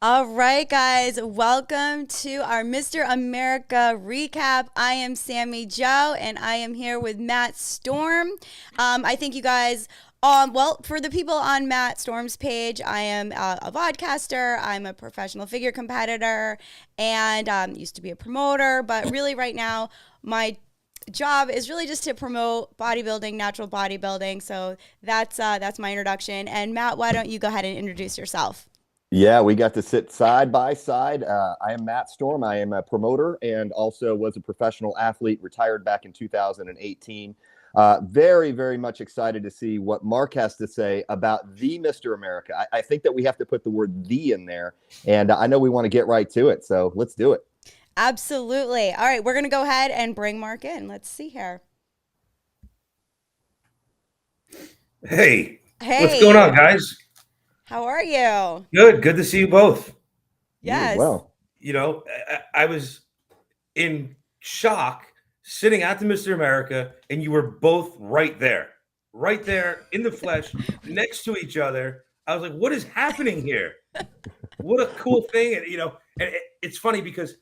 All right, guys, welcome to our Mr. America recap. I am Sammy Joe, and I am here with Matt Storm. I think you guys, well, for the people on Matt Storm's page, I am a vodcaster, I'm a professional figure competitor, and used to be a promoter, but really right now, my job is really just to promote bodybuilding, natural bodybuilding. So that's my introduction. And Matt, why don't you go ahead and introduce yourself? Yeah, we got to sit side by side. I am Matt Storm. I am a promoter and also was a professional athlete, retired back in 2018. Very, very much excited to see what Mark has to say about the Mr. America. I think that we have to put the word "the" in there, and I know we want to get right to it. So let's do it. Absolutely. All right, we're going to go ahead and bring Mark in. Let's see here. Hey, what's going Hey, on, guys? how are you? Good to see you both. You as Yes. well. I was in shock sitting at the Mr. America, and you were both right there in the flesh, next to each other. I was like, what is happening here? What a cool thing. It's funny because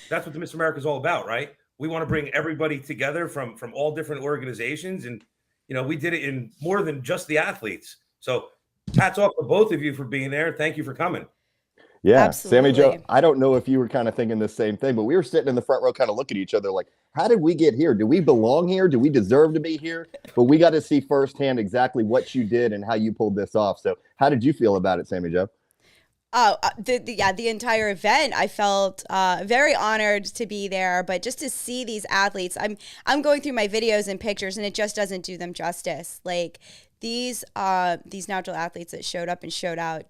that's what the Mr. America is all about, right? We want to bring everybody together from all different organizations. And, we did it in more than just the athletes. So hats off to both of you for being there. Thank you for coming. Yeah, Sammy Joe, Absolutely. I don't know if you were kind of thinking the same thing, but we were sitting in the front row kind of looking at each other like, how did we get here? Do we belong here? Do we deserve to be here? But we got to see firsthand exactly what you did and how you pulled this off. So how did you feel about it, Sammy Joe? The entire event, I felt very honored to be there, but just to see these athletes, I'm going through my videos and pictures, and it just doesn't do them justice. Like these natural athletes that showed up and showed out,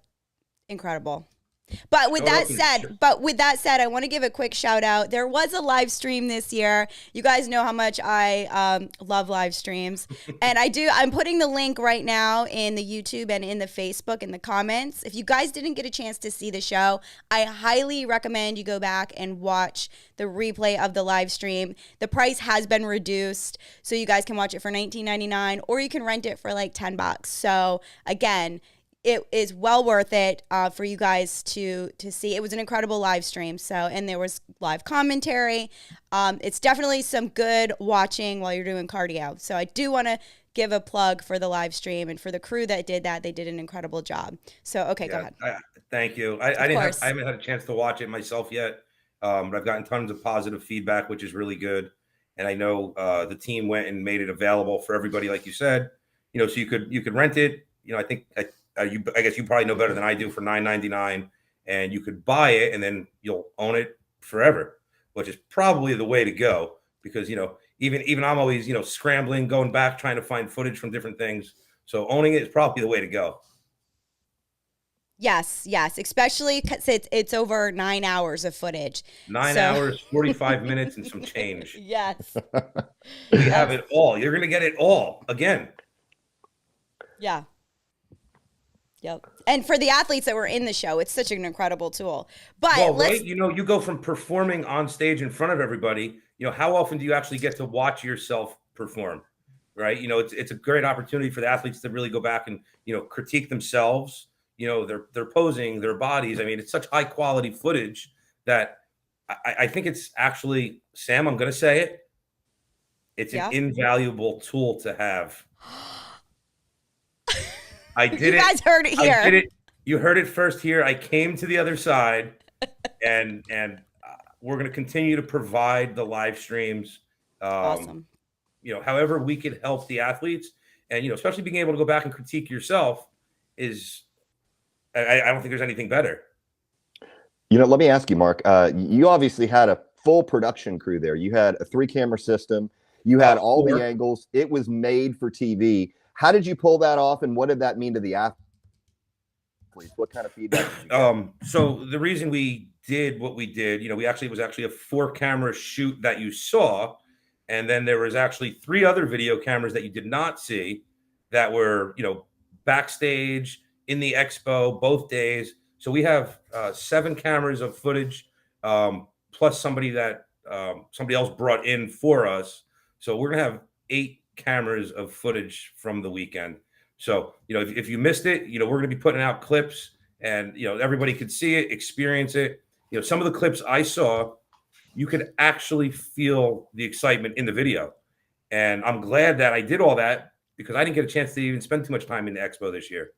incredible. Showed up and But with that said, I want to give a quick shout out. There was a live stream this year. You guys know how much I love live streams, and I do. I'm putting the link right now in the YouTube and in the Facebook in the comments. If you guys didn't get a chance to see the show, I highly recommend you go back and watch the replay of the live stream. The price has been reduced, so you guys can watch it for $19.99, or you can rent it for like $10. So again, it is well worth it for you guys to see. It was an incredible live stream. So, and there was live commentary. It's definitely some good watching while you're doing cardio. So I do want to give a plug for the live stream and for the crew that did that. They did an incredible job. So, okay, go Yeah, ahead. thank you. I Of didn't have I course. haven't had a chance to watch it myself yet, but I've gotten tons of positive feedback, which is really good. And I know the team went and made it available for everybody, like you said. So you could rent it. I guess you probably know better than I do for $9.99, and you could buy it, and then you'll own it forever, which is probably the way to go because even I'm always scrambling, going back, trying to find footage from different things. So owning it is probably the way to go. Yes, yes, especially because it's over 9 hours of footage. Nine So, hours, 45 minutes, and some change. yes, We have yes, it all. You're going to get it all again. yeah. Yep. And for the athletes that were in the show, it's such an incredible tool. But Well, right? let's You go from performing on stage in front of everybody. How often do you actually get to watch yourself perform? Right? It's a great opportunity for the athletes to really go back and critique themselves. Their posing, their bodies. I mean, it's such high quality footage that I think it's actually, Sam, I'm going to say it. It's an yeah. invaluable tool to have. I did You it. guys heard it I did here. it. You heard it first here. I came to the other side, and we're going to continue to provide the live streams. Um, Awesome. However we could help the athletes, and especially being able to go back and critique yourself is. I don't think there's anything better. Let me ask you, Mark. You obviously had a full production crew there. You had a three-camera system. You had all the Four. angles. It was made for TV. How did you pull that off, and what did that mean to the athletes? What kind of feedback did you get? So the reason we did what we did, it was actually a 4-camera shoot that you saw, and then there was actually 3 other video cameras that you did not see that were, backstage in the expo both days. So we have 7 cameras of footage, plus somebody else brought in for us. So we're gonna have 8 cameras of footage from the weekend. So if you missed it, we're going to be putting out clips and everybody could see it, experience it. Some of the clips I saw, you could actually feel the excitement in the video, and I'm glad that I did all that because I didn't get a chance to even spend too much time in the expo this year.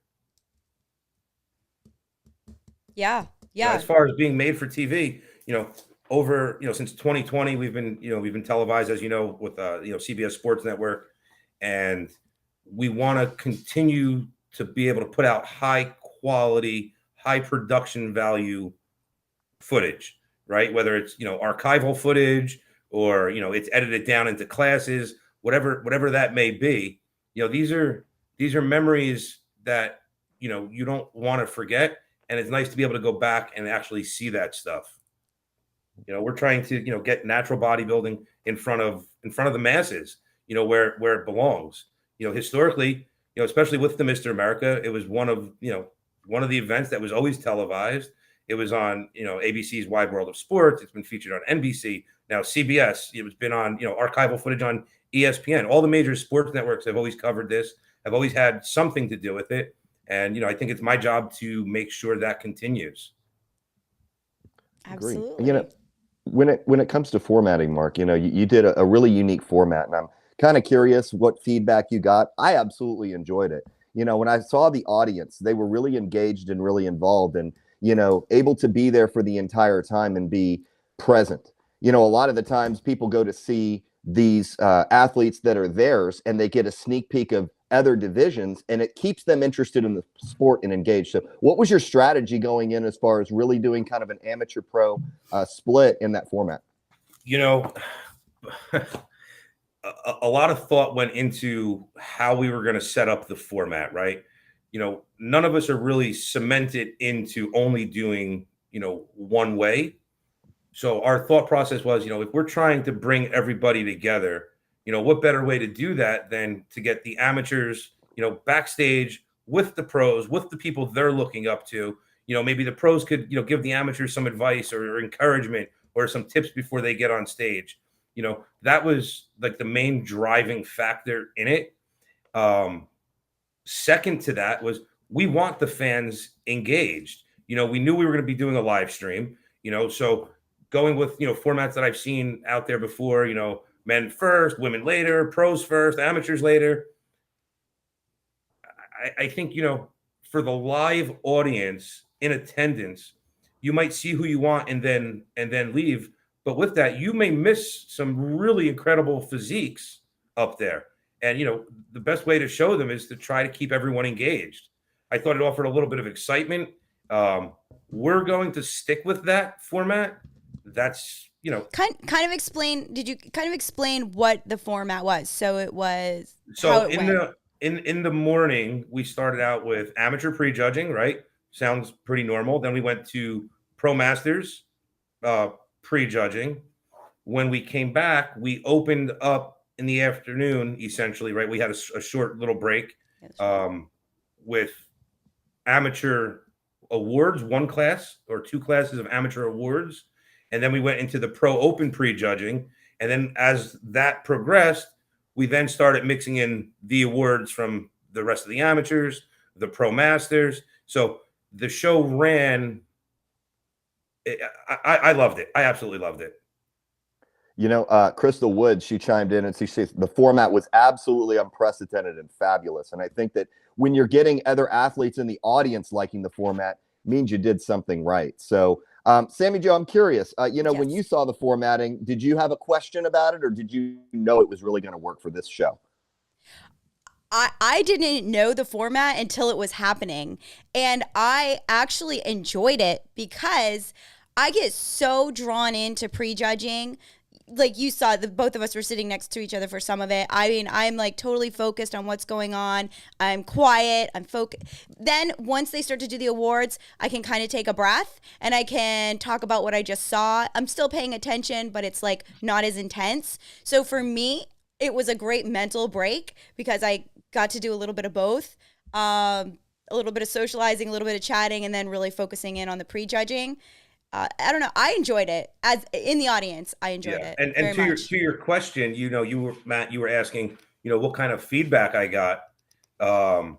Yeah. As far as being made for TV, over since 2020 we've been televised, as with CBS Sports Network, and we want to continue to be able to put out high quality, high production value footage, right? Whether it's archival footage or it's edited down into classes, whatever that may be. These are memories that you don't want to forget, and it's nice to be able to go back and actually see that stuff. We're trying to get natural bodybuilding in front of the masses, where it belongs. Historically, especially with the Mr. America, it was one of the events that was always televised. It was on ABC's Wide World of Sports. It's been featured on NBC, now CBS. It's been on archival footage on ESPN. All the major sports networks have always covered this, have always had something to do with it. And I think it's my job to make sure that continues. Absolutely. When it comes to formatting, Mark, you did a really unique format, and I'm kind of curious what feedback you got. I absolutely enjoyed it. When I saw the audience, they were really engaged and really involved, and able to be there for the entire time and be present. A lot of the times people go to see these athletes that are theirs, and they get a sneak peek of other divisions, and it keeps them interested in the sport and engaged. So what was your strategy going in as far as really doing kind of an amateur pro split in that format? A lot of thought went into how we were going to set up the format, right? None of us are really cemented into only doing, one way. So our thought process was, if we're trying to bring everybody together, what better way to do that than to get the amateurs, backstage with the pros, with the people they're looking up to. Maybe the pros could, give the amateurs some advice or encouragement or some tips before they get on stage. That was like the main driving factor in it. Second to that was we want the fans engaged. We knew we were going to be doing a live stream, so going with, formats that I've seen out there before, men first, women later, pros first, amateurs later. I think, for the live audience in attendance, you might see who you want and then leave. But with that, you may miss some really incredible physiques up there. And, the best way to show them is to try to keep everyone engaged. I thought it offered a little bit of excitement. We're going to stick with that format. That's, kind of explain. Did you kind of explain what the format was? So it was. So in the morning, we started out with amateur prejudging, right? Sounds pretty normal. Then we went to pro masters prejudging. When we came back, we opened up in the afternoon, essentially, right? We had a short little break with amateur awards, one class or two classes of amateur awards. And then we went into the pro open prejudging. And then as that progressed, we then started mixing in the awards from the rest of the amateurs, the pro masters. So the show ran. I loved it. I absolutely loved it. Crystal Woods, she chimed in and she says the format was absolutely unprecedented and fabulous. And I think that when you're getting other athletes in the audience liking the format, means you did something right. So, Sammy Jo, I'm curious, Yes. when you saw the formatting, did you have a question about it, or did you know it was really going to work for this show? I didn't know the format until it was happening. And I actually enjoyed it because I get so drawn into prejudging. Like you saw, both of us were sitting next to each other for some of it. I mean, I'm like totally focused on what's going on. I'm quiet. I'm focused. Then once they start to do the awards, I can kind of take a breath and I can talk about what I just saw. I'm still paying attention, but it's like not as intense. So for me, it was a great mental break because I got to do a little bit of both. A little bit of socializing, a little bit of chatting, and then really focusing in on the prejudging. I don't know. I enjoyed it as in the audience. I enjoyed it. And to your question, Matt, you were asking, what kind of feedback I got. The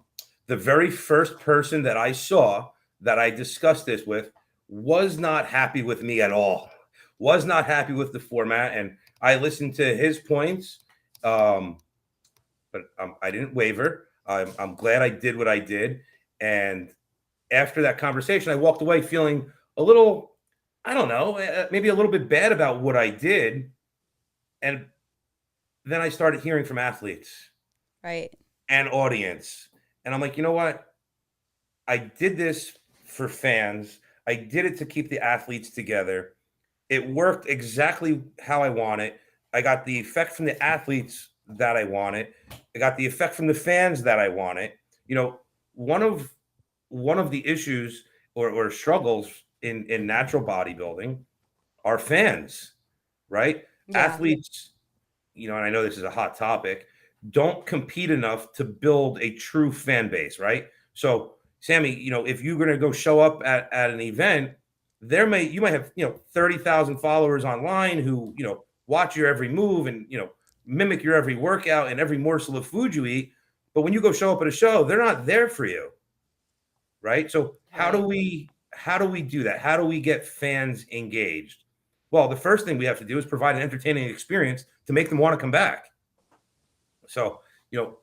very first person that I saw that I discussed this with was not happy with me at all, was not happy with the format. And I listened to his points, but I didn't waver. I'm glad I did what I did. And after that conversation, I walked away feeling a little, I don't know, maybe a little bit bad about what I did. And then I started hearing from athletes Right. and audience. And I'm like, you know what? I did this for fans. I did it to keep the athletes together. It worked exactly how I wanted. I got the effect from the athletes that I wanted. I got the effect from the fans that I wanted. You know, one of the issues or struggles in natural bodybuilding are fans, right? Yeah. Athletes, you know, and I know this is a hot topic, don't compete enough to build a true fan base, right? So, Sammy, you know, if you're going to go show up at an event, you might have, you know, 30,000 followers online who, you know, watch your every move and, you know, mimic your every workout and every morsel of food you eat. But when you go show up at a show, they're not there for you, right? So how do we do that? How do we get fans engaged? Well, the first thing we have to do is provide an entertaining experience to make them want to come back. So, you know,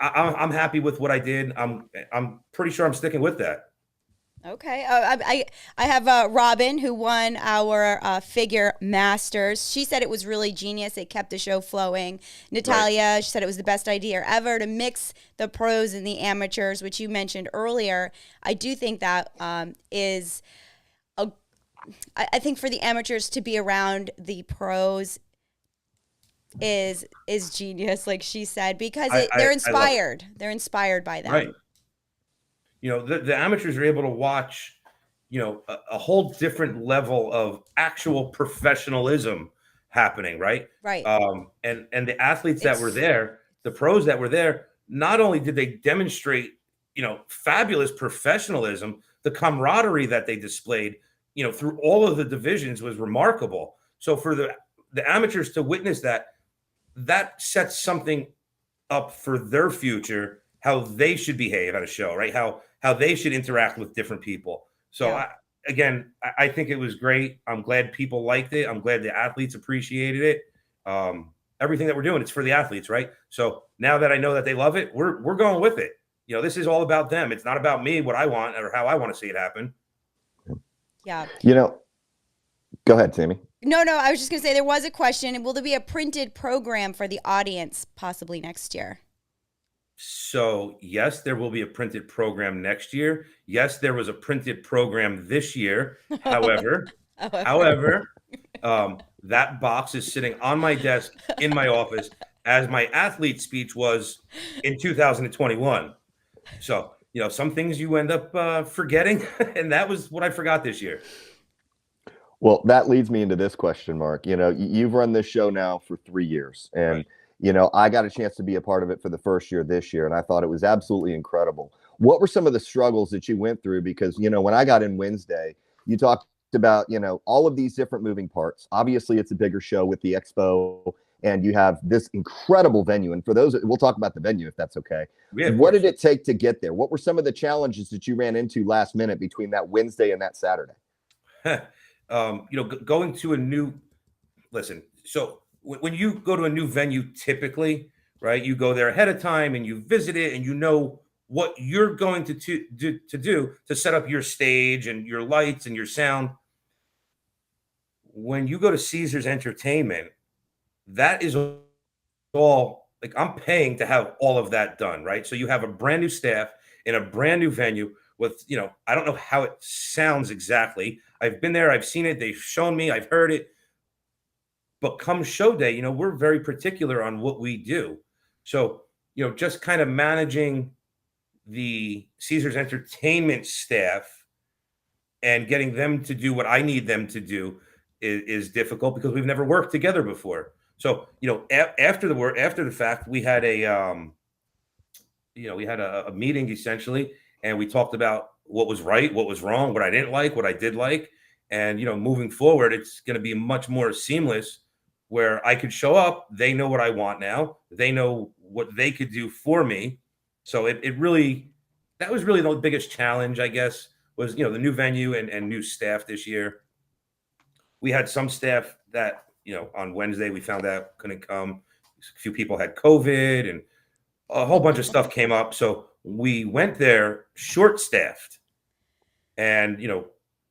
I'm happy with what I did. I'm pretty sure I'm sticking with that. Okay. I have Robin, who won our figure masters. She said it was really genius. It kept the show flowing. Natalia, she said it was the best idea ever to mix the pros and the amateurs, which you mentioned earlier. I do think that is I think for the amateurs to be around the pros is genius, like she said, because they're inspired. They're inspired by them. Right. You know, the amateurs are able to watch, you know, a whole different level of actual professionalism happening, right? Right. And the athletes that were there, the pros that were there, not only did they demonstrate, you know, fabulous professionalism, the camaraderie that they displayed, you know, through all of the divisions was remarkable. So for the amateurs to witness that, that sets something up for their future, how they should behave at a show, right? How they should interact with different people. So Yeah. I think it was great. I'm glad people liked it. I'm glad the athletes appreciated it. Everything that we're doing, it's for the athletes, right? So now that I know that they love it, we're going with it. You know, this is all about them. It's not about me, what I want or how I want to see it happen. Yeah. You know, go ahead, Sammy. No, I was just going to say there was a question. Will there be a printed program for the audience possibly next year? So, yes, there will be a printed program next year. Yes, there was a printed program this year. However, that box is sitting on my desk in my office as my athlete speech was in 2021. So, you know, some things you end up forgetting, and that was what I forgot this year. Well, that leads me into this question, Mark. You know, you've run this show now for 3 years, and you know, I got a chance to be a part of it for the first year this year, and I thought it was absolutely incredible. What were some of the struggles that you went through? Because, you know, when I got in Wednesday, you talked about, you know, all of these different moving parts. Obviously, it's a bigger show with the expo, and you have this incredible venue. And for those, we'll talk about the venue if that's okay. Yeah, what did it take to get there? What were some of the challenges that you ran into last minute between that Wednesday and that Saturday? You know, going to a new, listen, so when you go to a new venue, typically, right, you go there ahead of time and you visit it and you know what you're going to do to set up your stage and your lights and your sound. When you go to Caesars Entertainment, that is all, like, I'm paying to have all of that done, right? So you have a brand new staff in a brand new venue with, you know, I don't know how it sounds exactly. I've been there, I've seen it, they've shown me, I've heard it. But come show day, you know, we're very particular on what we do. So, you know, just kind of managing the Caesars Entertainment staff and getting them to do what I need them to do is difficult because we've never worked together before. So, you know, after the fact, we had a meeting essentially, and we talked about what was right, what was wrong, what I didn't like, what I did like. And, you know, moving forward, it's going to be much more seamless where I could show up. They know what I want now. They know what they could do for me. So it really that was really the biggest challenge, I guess, was, the new venue and new staff this year. We had some staff that, on Wednesday we found out couldn't come. A few people had COVID and a whole bunch of stuff came up. So we went there short staffed. And,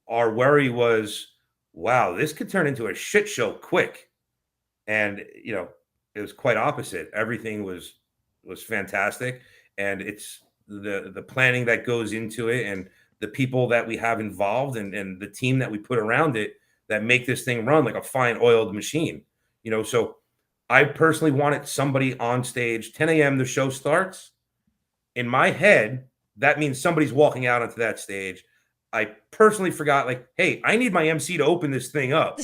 our worry was, wow, this could turn into a shit show quick. And, it was quite opposite. Everything was fantastic. And it's the planning that goes into it and the people that we have involved and the team that we put around it that make this thing run like a fine oiled machine. So I personally wanted somebody on stage, 10 a.m. the show starts. In my head, that means somebody's walking out onto that stage. I personally forgot, like, hey, I need my MC to open this thing up,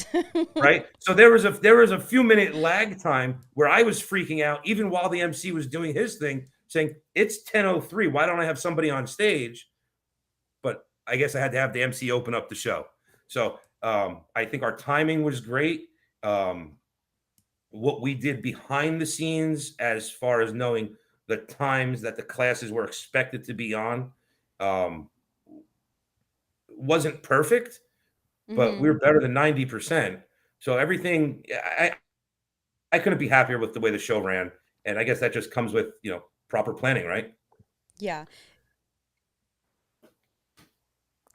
right? So there was a few minute lag time where I was freaking out, even while the MC was doing his thing, saying it's 10:03. Why don't I have somebody on stage? But I guess I had to have the MC open up the show. So I think our timing was great. What we did behind the scenes, as far as knowing the times that the classes were expected to be on, wasn't perfect, but we were better than 90%. So everything, I couldn't be happier with the way the show ran. And I guess that just comes with, proper planning, right? Yeah.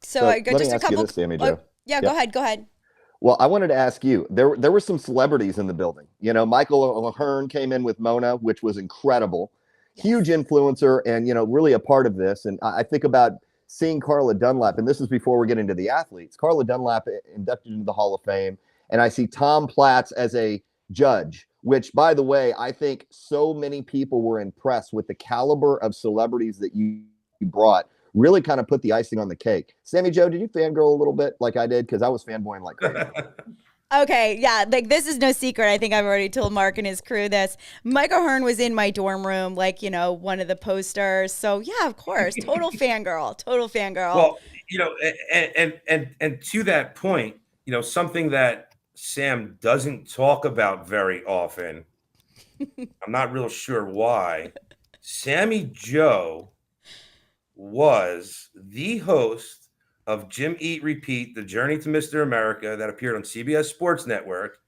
So I got let just me a ask couple. you this, Sammy Jo. Yeah, go ahead. Well, I wanted to ask you, there were some celebrities in the building. Michael Ahern came in with Mona, which was incredible. Yes. Huge influencer and, really a part of this. And I think about seeing Carla Dunlap, and this is before we get into the athletes. Carla Dunlap inducted into the Hall of Fame, and I see Tom Platz as a judge, which, by the way, I think so many people were impressed with the caliber of celebrities that you brought. Really kind of put the icing on the cake. Sammy Jo, did you fangirl a little bit like I did? Because I was fanboying like crazy. Okay, yeah, like this is no secret. I think I've already told Mark and his crew this. Michael Ahern was in my dorm room, like, one of the posters. So yeah, of course, total fangirl. Well, and to that point, something that Sam doesn't talk about very often, I'm not real sure why, Sammy Jo was the host of Jim Eat Repeat, The Journey to Mr. America, that appeared on CBS Sports Network.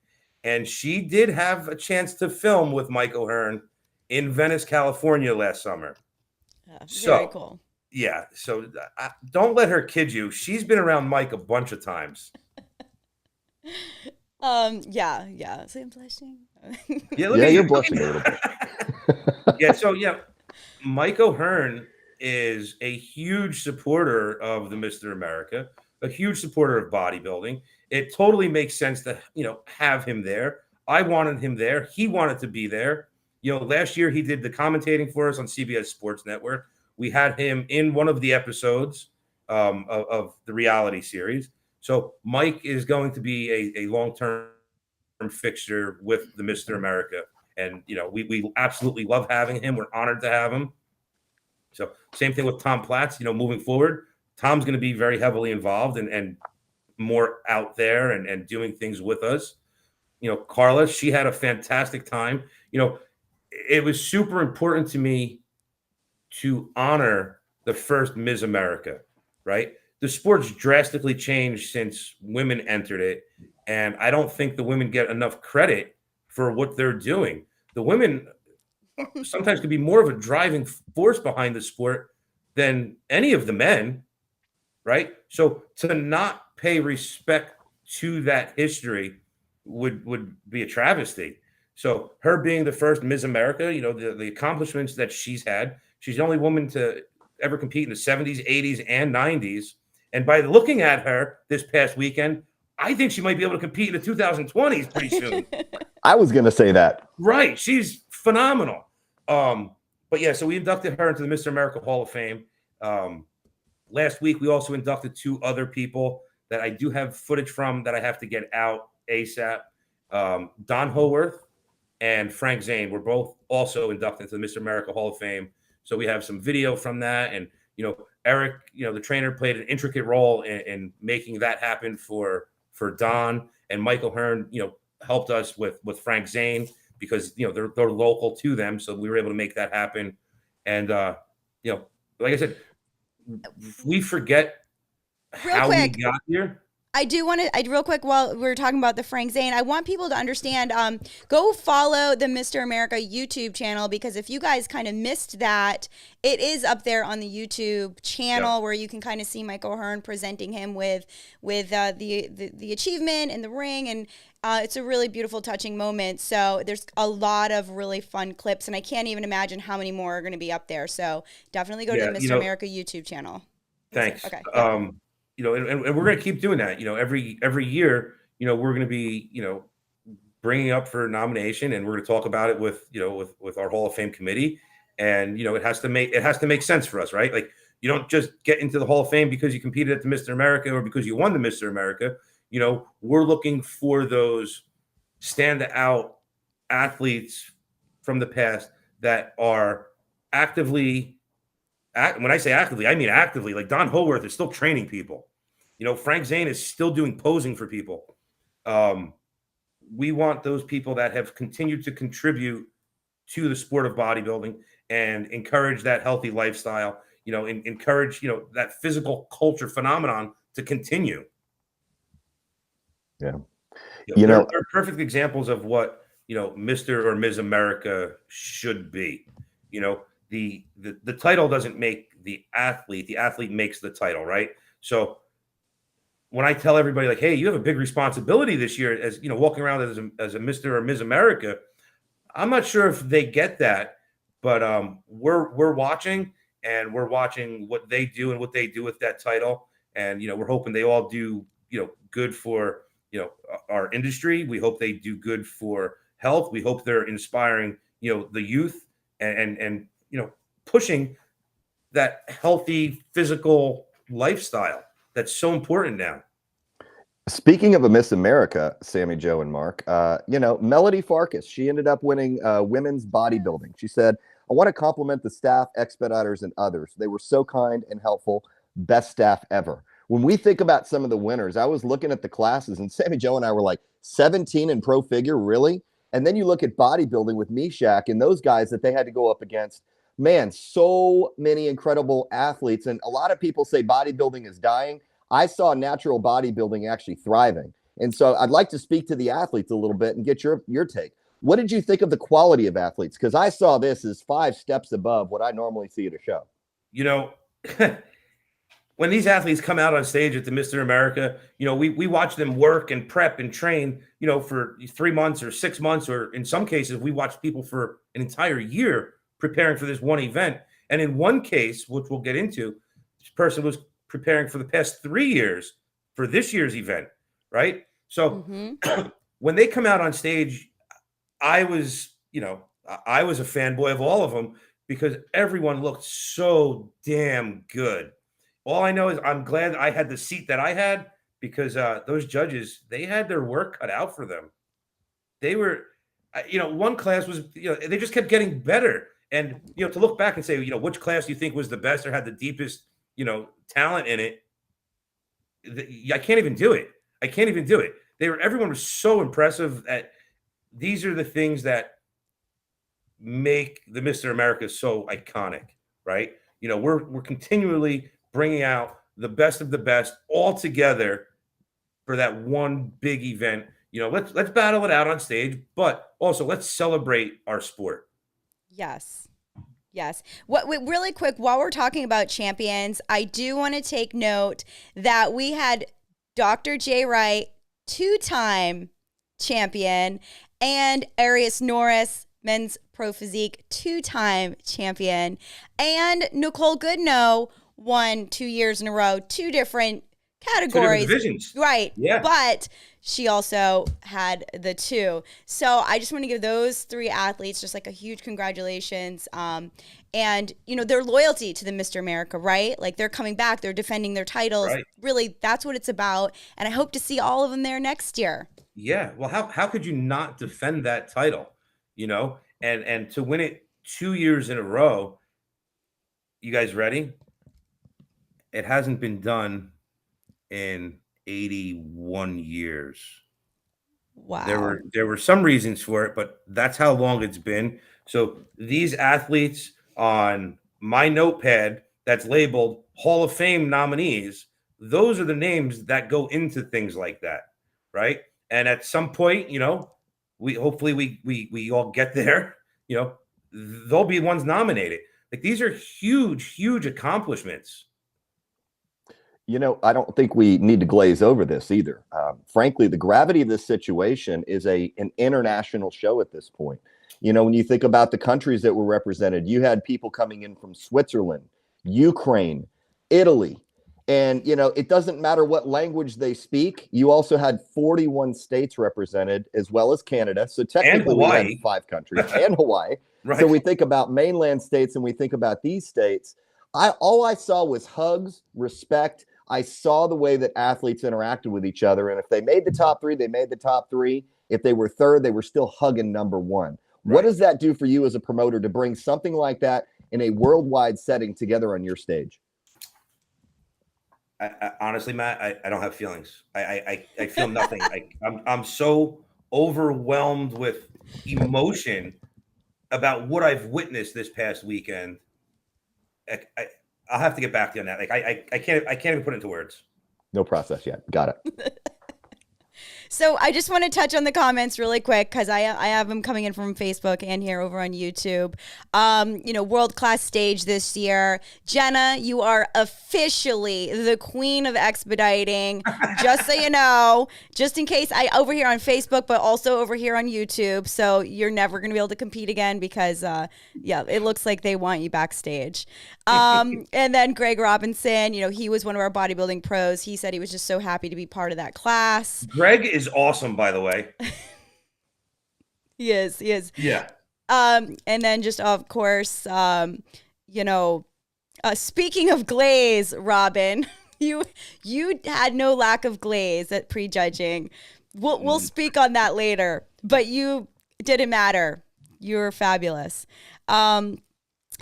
And she did have a chance to film with Michael Ahern in Venice, California last summer. Very cool. Yeah. So don't let her kid you. She's been around Mike a bunch of times. Yeah. So I'm blushing. You're blushing a little bit. Yeah. So Mike Ahern is a huge supporter of the Mr. America, a huge supporter of bodybuilding. It totally makes sense to, have him there. I wanted him there. He wanted to be there. Last year he did the commentating for us on CBS Sports Network. We had him in one of the episodes of the reality series. So Mike is going to be a long-term fixture with the Mr. America. And, we absolutely love having him. We're honored to have him. So same thing with Tom Platz, moving forward, Tom's going to be very heavily involved and more out there and doing things with us. Carla, she had a fantastic time. It was super important to me to honor the first Ms. America, right? The sport's drastically changed since women entered it. And I don't think the women get enough credit for what they're doing. The women sometimes could be more of a driving force behind the sport than any of the men, right? So to not pay respect to that history would be a travesty. So her being the first Ms. America, the accomplishments that she's had, she's the only woman to ever compete in the 70s, 80s, and 90s. And by looking at her this past weekend, I think she might be able to compete in the 2020s pretty soon. I was going to say that. Right. She's phenomenal. But yeah, so we inducted her into the Mr. America Hall of Fame. Last week, we also inducted two other people that I do have footage from that I have to get out ASAP. Don Howarth and Frank Zane were both also inducted into the Mr. America Hall of Fame. So we have some video from that. And, Eric, the trainer played an intricate role in making that happen for Don. And Michael Ahern, helped us with Frank Zane, because they're local to them, so we were able to make that happen. And like I said, we forget Real how we quick, got here. I do want to, real quick, while we're talking about the Frank Zane, I want people to understand, go follow the Mr. America YouTube channel, because if you guys kind of missed that, it is up there on the YouTube channel, Yep. where you can kind of see Michael Hearn presenting him with the achievement and the ring. And it's a really beautiful, touching moment. So there's a lot of really fun clips, and I can't even imagine how many more are going to be up there. So definitely go to Yeah, the Mr. America YouTube channel. thanks. Okay. Yeah. And we're going to keep doing that. Every year, we're going to be, bringing up for nomination, and we're going to talk about it with our Hall of Fame committee. And it has to make sense for us, right? Like, you don't just get into the Hall of Fame because you competed at the Mr. America or because you won the Mr. America. We're looking for those stand out athletes from the past that are actively. When I say actively, I mean actively. Like Don Howarth is still training people. Frank Zane is still doing posing for people. We want those people that have continued to contribute to the sport of bodybuilding and encourage that healthy lifestyle, encourage, that physical culture phenomenon to continue. Yeah. They're perfect examples of what, Mr. or Ms. America should be. The title doesn't make the athlete makes the title, right? So when I tell everybody, like, hey, you have a big responsibility this year as, walking around as a Mr. or Ms. America, I'm not sure if they get that, but we're watching, and we're watching what they do and what they do with that title. And, we're hoping they all do, good for, our industry. We hope they do good for health. We hope they're inspiring, the youth and pushing that healthy physical lifestyle that's so important now. Speaking of a Miss America, Sammy Jo and Mark, Melody Farkas, she ended up winning women's bodybuilding. She said, "I want to compliment the staff, expediters, and others. They were so kind and helpful. Best staff ever." When we think about some of the winners, I was looking at the classes, and Sammy Jo and I were like, 17 in pro figure, really? And then you look at bodybuilding with Meshack and those guys that they had to go up against. Man, so many incredible athletes. And a lot of people say bodybuilding is dying. I saw natural bodybuilding actually thriving. And so I'd like to speak to the athletes a little bit and get your take. What did you think of the quality of athletes? Because I saw this as 5 steps above what I normally see at a show. When these athletes come out on stage at the Mr. America, we watch them work and prep and train, for 3 months or 6 months, or in some cases, we watch people for an entire year preparing for this one event. And in one case, which we'll get into, this person was preparing for the past 3 years for this year's event, right? So when they come out on stage, I was a fanboy of all of them because everyone looked so damn good. All I know is I'm glad I had the seat that I had because those judges, they had their work cut out for them. They were, one class was, they just kept getting better. And, to look back and say, which class do you think was the best or had the deepest, talent in it? I can't even do it. Everyone was so impressive that these are the things that make the Mr. America so iconic, right? We're continually bringing out the best of the best all together for that one big event. Let's battle it out on stage, but also let's celebrate our sport. Yes. Really quick, while we're talking about champions, I do want to take note that we had Dr. Jay Wright, 2-time champion, and Arias Norris, men's pro physique, 2-time champion, and Nicole Goodnow won 2 years in a row, 2 different categories. 2 different divisions. Right. Yeah. But she also had the 2. So I just want to give those 3 athletes just like a huge congratulations. And, their loyalty to the Mr. America, right? Like they're coming back, they're defending their titles. Right. Really, that's what it's about. And I hope to see all of them there next year. Yeah. Well, how could you not defend that title, and to win it 2 years in a row? You guys ready? It hasn't been done in 81 years. Wow. There were some reasons for it, but that's how long it's been. So these athletes on my notepad that's labeled Hall of Fame nominees, those are the names that go into things like that, right? And at some point, we hopefully we all get there, they'll be ones nominated. Like, these are huge, huge accomplishments. I don't think we need to glaze over this either. Frankly, the gravity of this situation is an international show at this point. When you think about the countries that were represented, you had people coming in from Switzerland, Ukraine, Italy. And, it doesn't matter what language they speak. You also had 41 states represented, as well as Canada. So technically we had 5 countries and Hawaii. Right. So we think about mainland states and we think about these states. All I saw was hugs, respect. I saw the way that athletes interacted with each other. And if they made the top 3, they made the top 3. If they were third, they were still hugging number 1. Right. What does that do for you as a promoter to bring something like that in a worldwide setting together on your stage? I honestly, Matt, I don't have feelings. I feel nothing. I'm so overwhelmed with emotion about what I've witnessed this past weekend. I'll have to get back to you on that. Like, I can't even put it into words. No process yet. Got it. So I just want to touch on the comments really quick because I have them coming in from Facebook and here over on YouTube. World-class stage this year. Jenna, you are officially the queen of expediting. Just so you know, just in case, over here on Facebook, but also over here on YouTube. So you're never going to be able to compete again because, it looks like they want you backstage. And then Greg Robinson, he was one of our bodybuilding pros. He said he was just so happy to be part of that class. Greg is awesome, by the way. He is. Yeah. And then just, of course, speaking of glaze, Robin, you had no lack of glaze at prejudging. We'll speak on that later, but you didn't matter. You were fabulous. So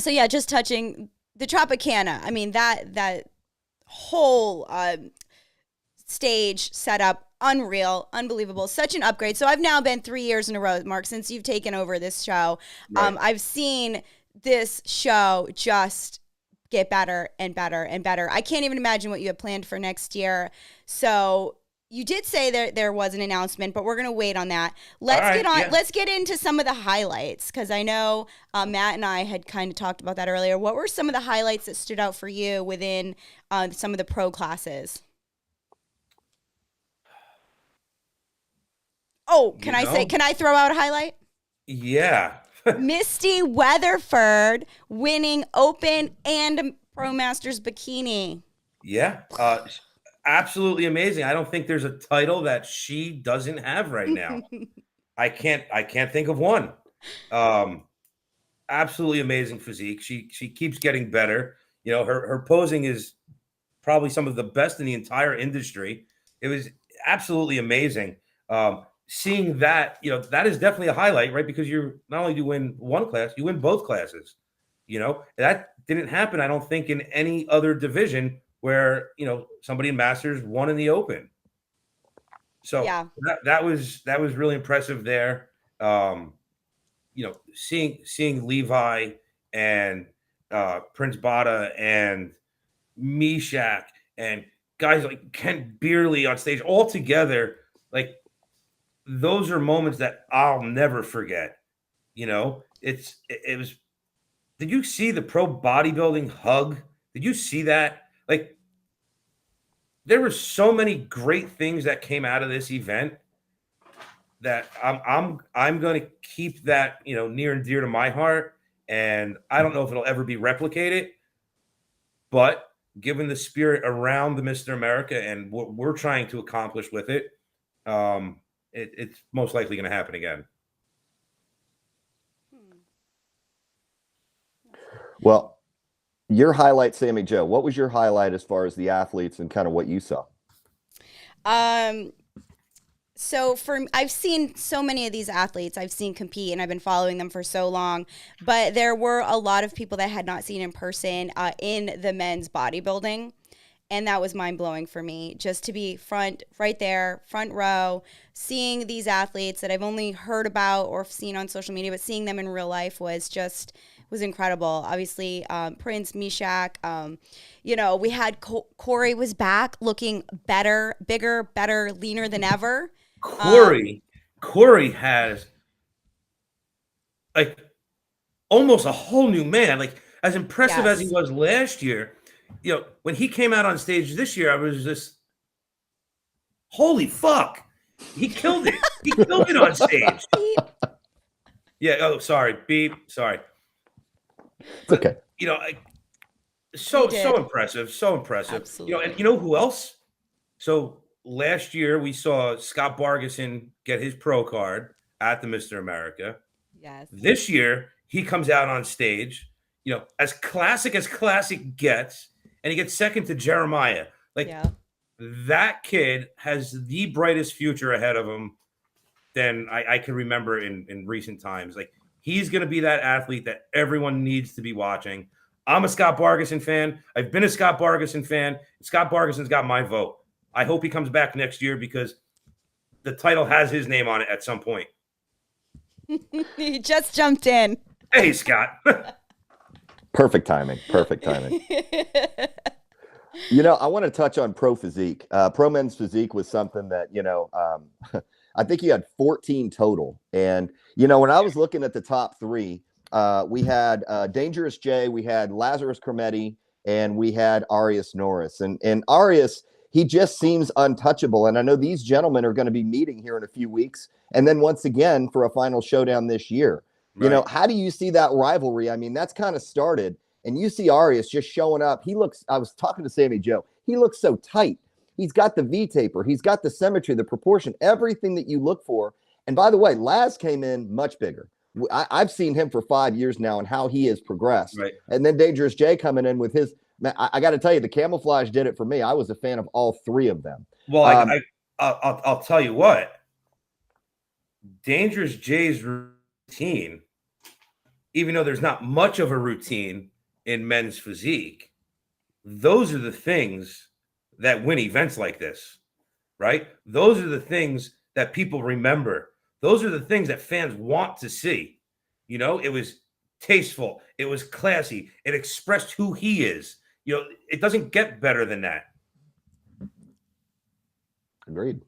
yeah, just touching the Tropicana. I mean, that whole stage setup, unreal, unbelievable, such an upgrade. So I've now been 3 years in a row, Mark, since you've taken over this show. Right. I've seen this show just get better and better and better. I can't even imagine what you have planned for next year. You did say there was an announcement, but we're going to wait on that. Let's get into some of the highlights, because I know Matt and I had kind of talked about that earlier. What were some of the highlights that stood out for you within some of the pro classes? Oh, can I throw out a highlight? Yeah. Misty Weatherford winning Open and Pro Masters bikini. Yeah. Absolutely amazing. I don't think there's a title that she doesn't have right now. I can't think of one. Absolutely amazing physique. She keeps getting better. Her posing is probably some of the best in the entire industry. It was absolutely amazing. Seeing that, that is definitely a highlight, right? Because you not only do win one class, you win both classes. That didn't happen, I don't think, in any other division where, somebody in Masters won in the Open. So yeah, that was really impressive there. Seeing Levi and Prince Bada and Mishak and guys like Kent Beerley on stage all together, like, those are moments that I'll never forget. It was. Did you see the pro bodybuilding hug? Did you see that? Like, there were so many great things that came out of this event that I'm going to keep that, near and dear to my heart. And I don't know if it'll ever be replicated, but given the spirit around the Mr. America and what we're trying to accomplish with it, it's most likely going to happen again. Well, your highlight, Sammy Jo, what was your highlight as far as the athletes and kind of what you saw? So I've seen so many of these athletes I've seen compete, and I've been following them for so long, but there were a lot of people that I had not seen in person in the men's bodybuilding. And that was mind blowing for me, just to be right there, front row, seeing these athletes that I've only heard about or seen on social media, but seeing them in real life was incredible. Obviously, Prince, Mishak, we had Corey was back looking better, bigger, better, leaner than ever. Corey has like almost a whole new man. Like as impressive as he was last year, when he came out on stage this year, I was just, holy fuck, he killed it. He killed it on stage. Yeah. Oh, sorry. Beep. Sorry. It's okay. So impressive. So impressive. Absolutely. And you know who else? So last year we saw Scott Bargeson get his pro card at the Mr. America. Yes. This year he comes out on stage, as classic gets, and he gets second to Jeremiah. That kid has the brightest future ahead of him than I can remember in recent times. Like he's going to be that athlete that everyone needs to be watching. I'm a Scott Bargeson fan. I've been a Scott Bargeson fan. Scott Bargeson's got my vote. I hope he comes back next year because the title has his name on it at some point. He just jumped in. Hey, Scott. Perfect timing. I want to touch on pro physique. Pro men's physique was something that, I think he had 14 total. And, when I was looking at the top three, we had Dangerous Jay, we had Lazarus Crometti, and we had Arias Norris. And Arias, he just seems untouchable. And I know these gentlemen are going to be meeting here in a few weeks. And then once again for a final showdown this year. Right. How do you see that rivalry? I mean, that's kind of started. And you see Arias just showing up. I was talking to Sammy Jo. He looks so tight. He's got the V-taper. He's got the symmetry, the proportion, everything that you look for. And by the way, Laz came in much bigger. I've seen him for 5 years now and how he has progressed. Right. And then Dangerous Jay coming in with his, I got to tell you, the camouflage did it for me. I was a fan of all three of them. Well, I'll tell you what. Dangerous Jay's routine, even though there's not much of a routine in men's physique, those are the things that win events like this, right? Those are the things that people remember. Those are the things that fans want to see. It was tasteful. It was classy. It expressed who he is. It doesn't get better than that. Agreed.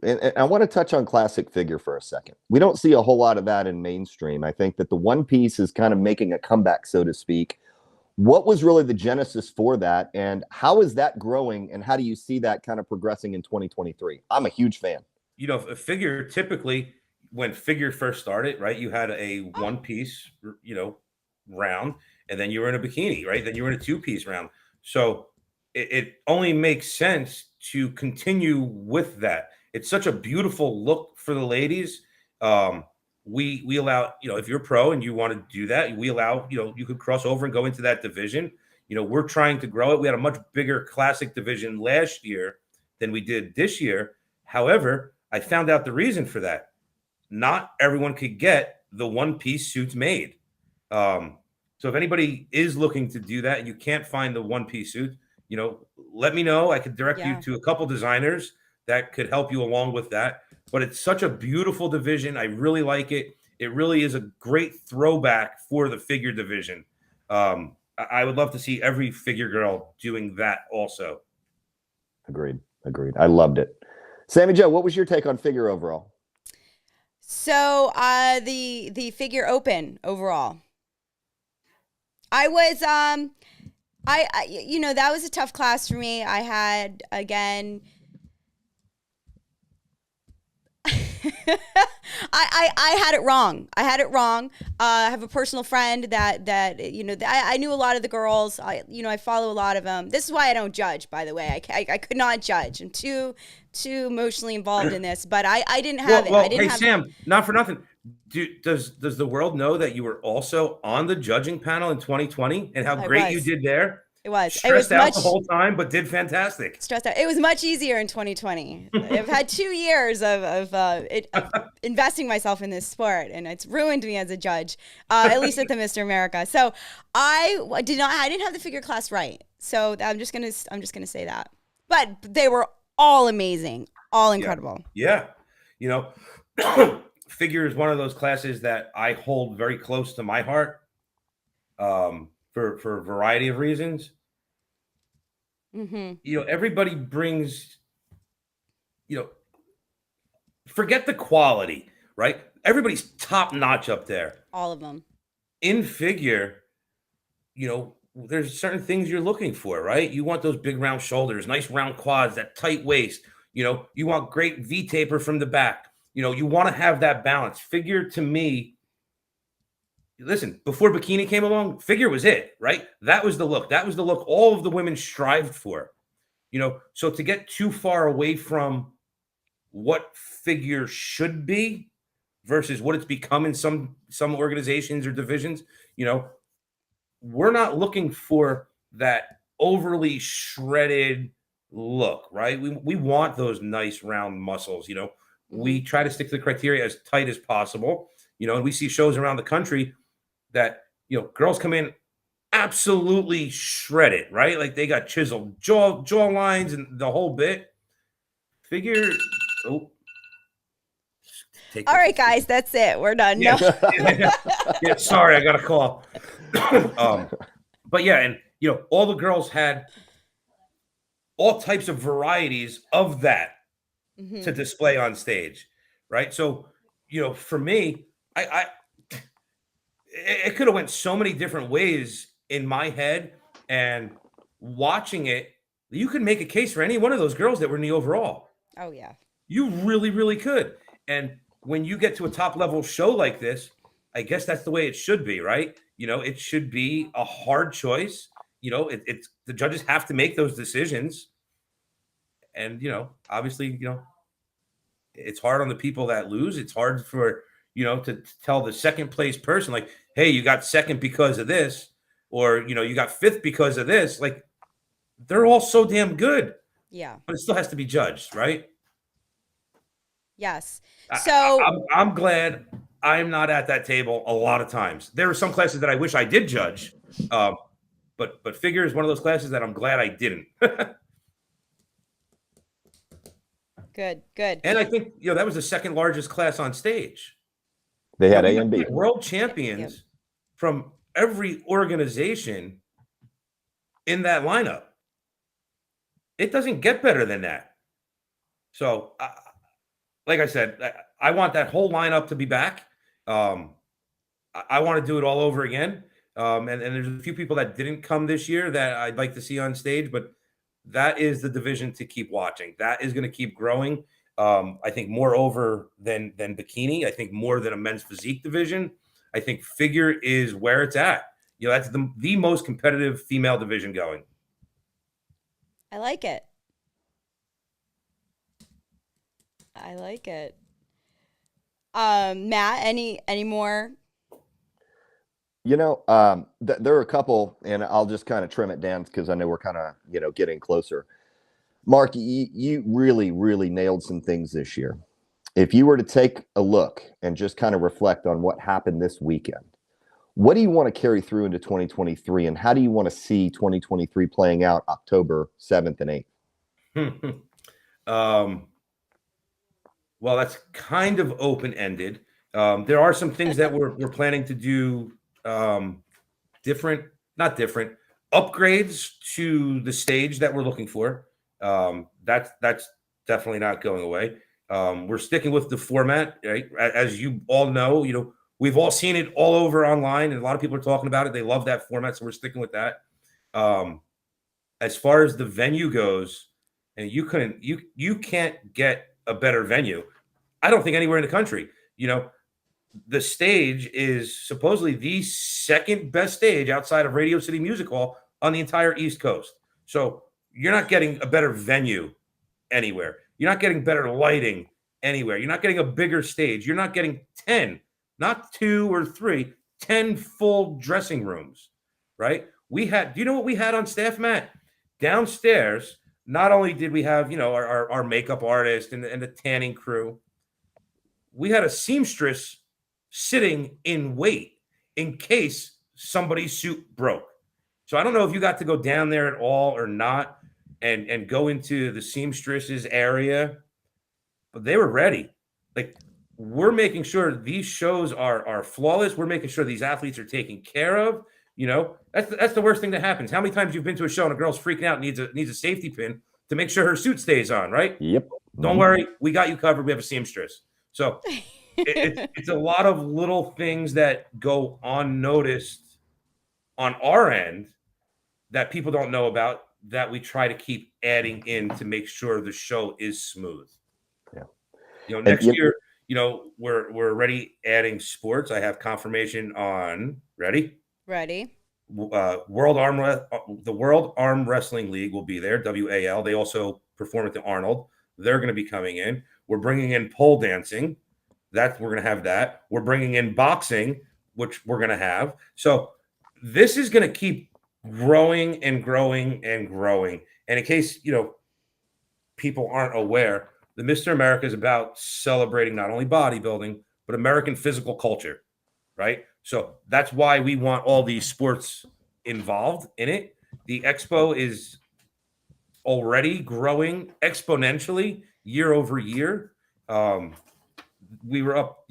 And I want to touch on classic figure for a second. We don't see a whole lot of that in mainstream. I think that the one piece is kind of making a comeback, so to speak. What was really the genesis for that? And how is that growing? And how do you see that kind of progressing in 2023? I'm a huge fan. A figure, typically when figure first started, right, you had a one piece, round, and then you were in a bikini, right? Then you were in a 2-piece round. So it only makes sense to continue with that. It's such a beautiful look for the ladies. We allow, if you're pro and you want to do that, we allow, you could cross over and go into that division. We're trying to grow it. We had a much bigger classic division last year than we did this year. However, I found out the reason for that. Not everyone could get the one-piece suits made. So if anybody is looking to do that and you can't find the one-piece suit, let me know. I could direct you to a couple designers that could help you along with that. But it's such a beautiful division. I really like it. It really is a great throwback for the figure division. I would love to see every figure girl doing that also. Agreed. I loved it. Sammy Jo, what was your take on figure overall? So the figure open overall. I was that was a tough class for me. I had, again, I had it wrong. I have a personal friend that I knew a lot of the girls. I follow a lot of them. This is why I don't judge, by the way. I could not judge. I'm too emotionally involved in this, but I didn't have it. I didn't have Sam, not for nothing. Does the world know that you were also on the judging panel in 2020 and how great you did there? It was stressed out the whole time, but did fantastic. Stressed out. It was much easier in 2020. I've had 2 years of investing myself in this sport, and it's ruined me as a judge, at least at the Mr. America. So I didn't have the figure class right. So I'm just gonna say that. But they were all amazing, all incredible. Yeah. Figure is one of those classes that I hold very close to my heart, for a variety of reasons. Everybody brings, forget the quality, right? Everybody's top notch up there. All of them. In figure, there's certain things you're looking for, right? You want those big round shoulders, nice round quads, that tight waist. You want great V taper from the back. You want to have that balance. Figure, to me, listen, before bikini came along, figure was it, right? That was the look. That was the look all of the women strived for. So to get too far away from what figure should be versus what it's become in some organizations or divisions, we're not looking for that overly shredded look, right? We want those nice round muscles. We try to stick to the criteria as tight as possible. And we see shows around the country that girls come in absolutely shredded, right? Like they got chiseled jaw lines and the whole bit. Figure. Oh. All right, guys, that's it. We're done. Yeah. No. Yeah, sorry, I got a call. But yeah, and all the girls had all types of varieties of that to display on stage, right? So, for me, it could have went so many different ways in my head, and watching it, you could make a case for any one of those girls that were in the overall. Oh yeah. You really, really could. And when you get to a top level show like this, I guess that's the way it should be, right? It should be a hard choice. It's the judges have to make those decisions. And, obviously, it's hard on the people that lose. It's hard for, to tell the second place person, like, hey, you got second because of this, or, you got fifth because of this. Like, they're all so damn good. Yeah. But it still has to be judged, right? Yes. So I'm glad I'm not at that table a lot of times. There are some classes that I wish I did judge, but figure is one of those classes that I'm glad I didn't. Good. And I think that was the second largest class on stage. They had A and B. World champions from every organization in that lineup. It doesn't get better than that. So, like I said, I want that whole lineup to be back. I want to do it all over again. And there's a few people that didn't come this year that I'd like to see on stage, but that is the division to keep watching. That is going to keep growing. I think more over than bikini. I think more than a men's physique division. I think figure is where it's at. That's the most competitive female division going. I like it. Matt, any more? There are a couple, and I'll just kind of trim it down because I know we're kind of, getting closer. Mark, you really, really nailed some things this year. If you were to take a look and just kind of reflect on what happened this weekend, what do you want to carry through into 2023, and how do you want to see 2023 playing out October 7th and 8th? Well, that's kind of open-ended. There are some things that we're planning to do, upgrades to the stage that we're looking for. That's definitely not going away. We're sticking with the format, right? As you all know, we've all seen it all over online, and a lot of people are talking about it. They love that format, so we're sticking with that. As far as the venue goes, and you can't get a better venue, I don't think, anywhere in the country. The stage is supposedly the second best stage outside of Radio City Music Hall on the entire East Coast. So you're not getting a better venue anywhere. You're not getting better lighting anywhere. You're not getting a bigger stage. You're not getting 10, not 2 or 3, 10 full dressing rooms, right? Do you know what we had on staff, Matt? Downstairs, not only did we have, our makeup artist and the tanning crew, we had a seamstress sitting in wait in case somebody's suit broke. So I don't know if you got to go down there at all or not, and go into the seamstresses area, but they were ready. Like, we're making sure these shows are flawless. We're making sure these athletes are taken care of. That's the worst thing that happens. How many times you've been to a show and a girl's freaking out, needs a safety pin to make sure her suit stays on, right? Yep. Don't worry, we got you covered. We have a seamstress. So it's a lot of little things that go unnoticed on our end that people don't know about, that we try to keep adding in to make sure the show is smooth. Yeah. Next year, we're already adding sports. I have confirmation on ready. The World Arm Wrestling League will be there. WAL. They also perform at the Arnold. They're going to be coming in. We're bringing in pole dancing. We're going to have that. We're bringing in boxing, which we're going to have. So this is going to keep growing and growing and growing. And in case people aren't aware, the Mr. America is about celebrating not only bodybuilding but American physical culture, right? So that's why we want all these sports involved in it. The expo is already growing exponentially year over year. We were up,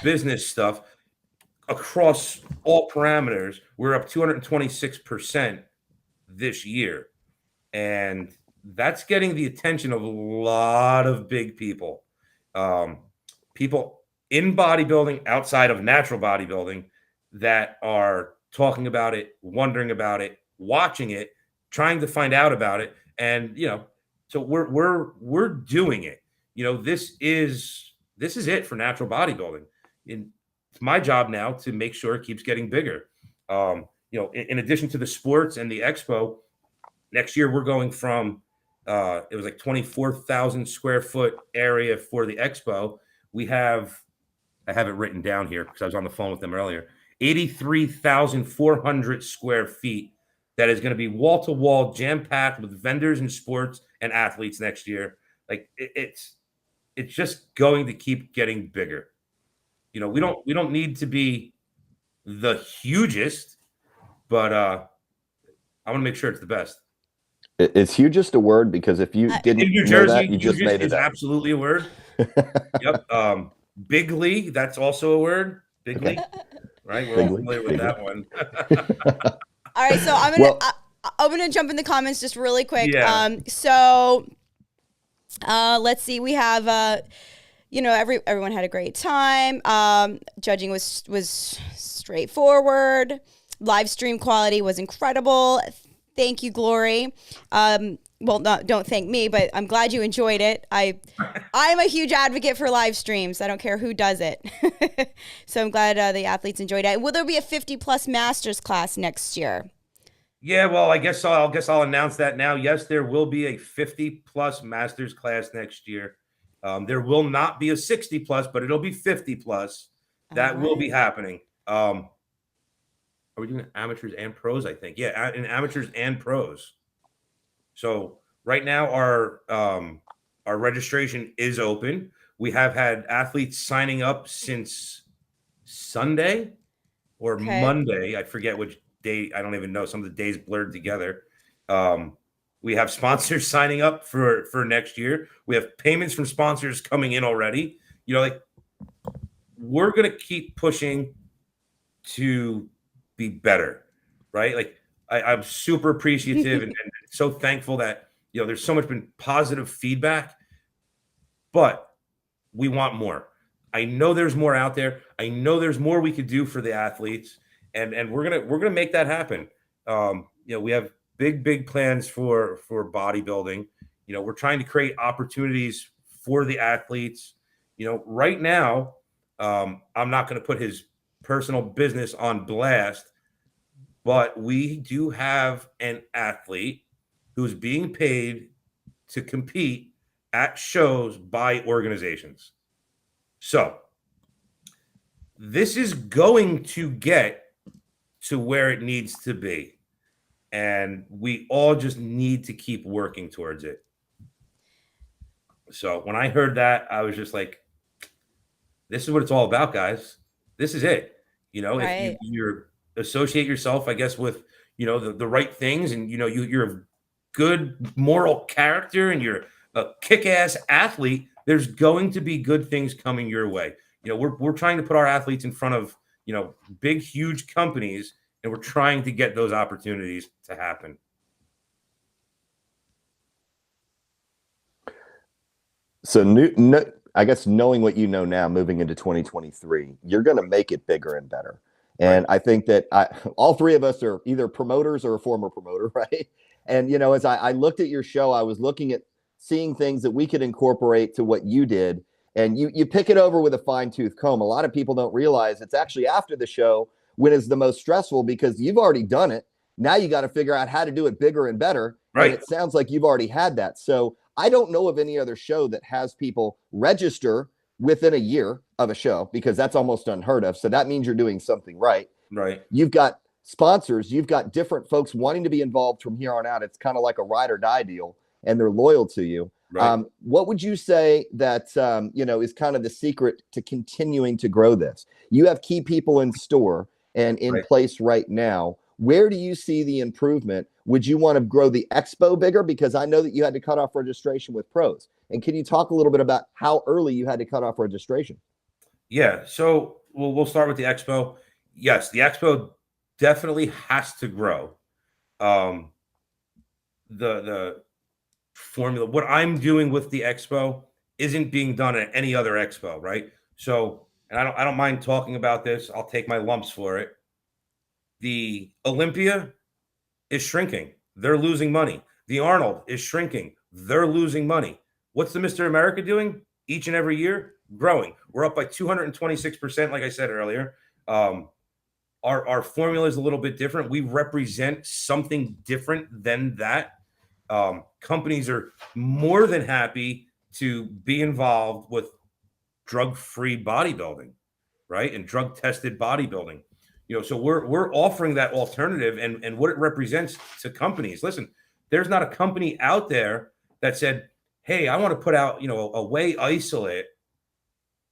business stuff across all parameters. We're up 226% this year. And that's getting the attention of a lot of big people. People in bodybuilding, outside of natural bodybuilding, that are talking about it, wondering about it, watching it, trying to find out about it. And, so we're doing it. This is it for natural bodybuilding. It's my job now to make sure it keeps getting bigger. In addition to the sports and the expo, next year we're going from it was like 24,000 square foot area for the expo. I have it written down here because I was on the phone with them earlier. 83,400 square feet that is going to be wall to wall, jam packed with vendors and sports and athletes next year. Like it's just going to keep getting bigger. We don't need to be the hugest, but I want to make sure it's the best. Is hugest a word? Because if you didn't in New know Jersey, that, you just made it is up. Absolutely a word. Yep. Big league, that's also a word. Big league, right? We're all familiar with that one. All right, so I'm gonna jump in the comments just really quick. Yeah. Let's see. We have everyone had a great time. Judging was straightforward. Live stream quality was incredible. Thank you, Glory. Don't thank me, but I'm glad you enjoyed it. I'm a huge advocate for live streams. I don't care who does it. So I'm glad the athletes enjoyed it. Will there be a 50+ masters class next year? Yeah, well, I guess I'll announce that now. Yes, there will be a 50+ masters class next year. There will not be a 60+, but it'll be 50+. That will be happening. Are we doing amateurs and pros? I think, yeah, in amateurs and pros. So right now our registration is open. We have had athletes signing up since Sunday or Monday. I forget which day. I don't even know. Some of the days blurred together. We have sponsors signing up for next year. We have payments from sponsors coming in already. We're going to keep pushing to be better, right? Like I'm super appreciative and so thankful that there's so much been positive feedback, but we want more. I know there's more out there. I know there's more we could do for the athletes, and we're gonna make that happen. We have big plans for bodybuilding. We're trying to create opportunities for the athletes. Right now, I'm not going to put his personal business on blast, but we do have an athlete who's being paid to compete at shows by organizations. So this is going to get to where it needs to be. And we all just need to keep working towards it. So when I heard that, I was just like, this is what it's all about, guys. This is it. Right. If you're associate yourself, I guess, with, the right things, and, you're a good moral character and you're a kick-ass athlete, there's going to be good things coming your way. We're trying to put our athletes in front of, big, huge companies, and we're trying to get those opportunities to happen. So, I guess knowing what you know now, moving into 2023, you're going to make it bigger and better. And Right. I think that all three of us are either promoters or a former promoter, right? And, as I looked at your show, I was looking at seeing things that we could incorporate to what you did. And you pick it over with a fine tooth comb. A lot of people don't realize it's actually after the show when it's the most stressful, because you've already done it. Now you got to figure out how to do it bigger and better. Right. And it sounds like you've already had that. So I don't know of any other show that has people register within a year of a show, because that's almost unheard of. So that means you're doing something right. Right. You've got sponsors, you've got different folks wanting to be involved from here on out. It's kind of like a ride or die deal, and they're loyal to you. Right. What would you say that, is kind of the secret to continuing to grow this? You have key people in store and in place right now. Where do you see the improvement? Would you want to grow the expo bigger? Because I know that you had to cut off registration with pros. And can you talk a little bit about how early you had to cut off registration? Yeah. So we'll start with the expo. Yes, the expo definitely has to grow. The formula, what I'm doing with the expo isn't being done at any other expo, right? So, and I don't mind talking about this. I'll take my lumps for it. The Olympia is shrinking. They're losing money. The Arnold is shrinking. They're losing money. What's the Mr. America doing each and every year? Growing. We're up by 226%, like I said earlier. Our formula is a little bit different. We represent something different than that. Companies are more than happy to be involved with drug-free bodybuilding, right? And drug-tested bodybuilding. So we're offering that alternative, and what it represents to companies. Listen, there's not a company out there that said, hey, I want to put out, a whey isolate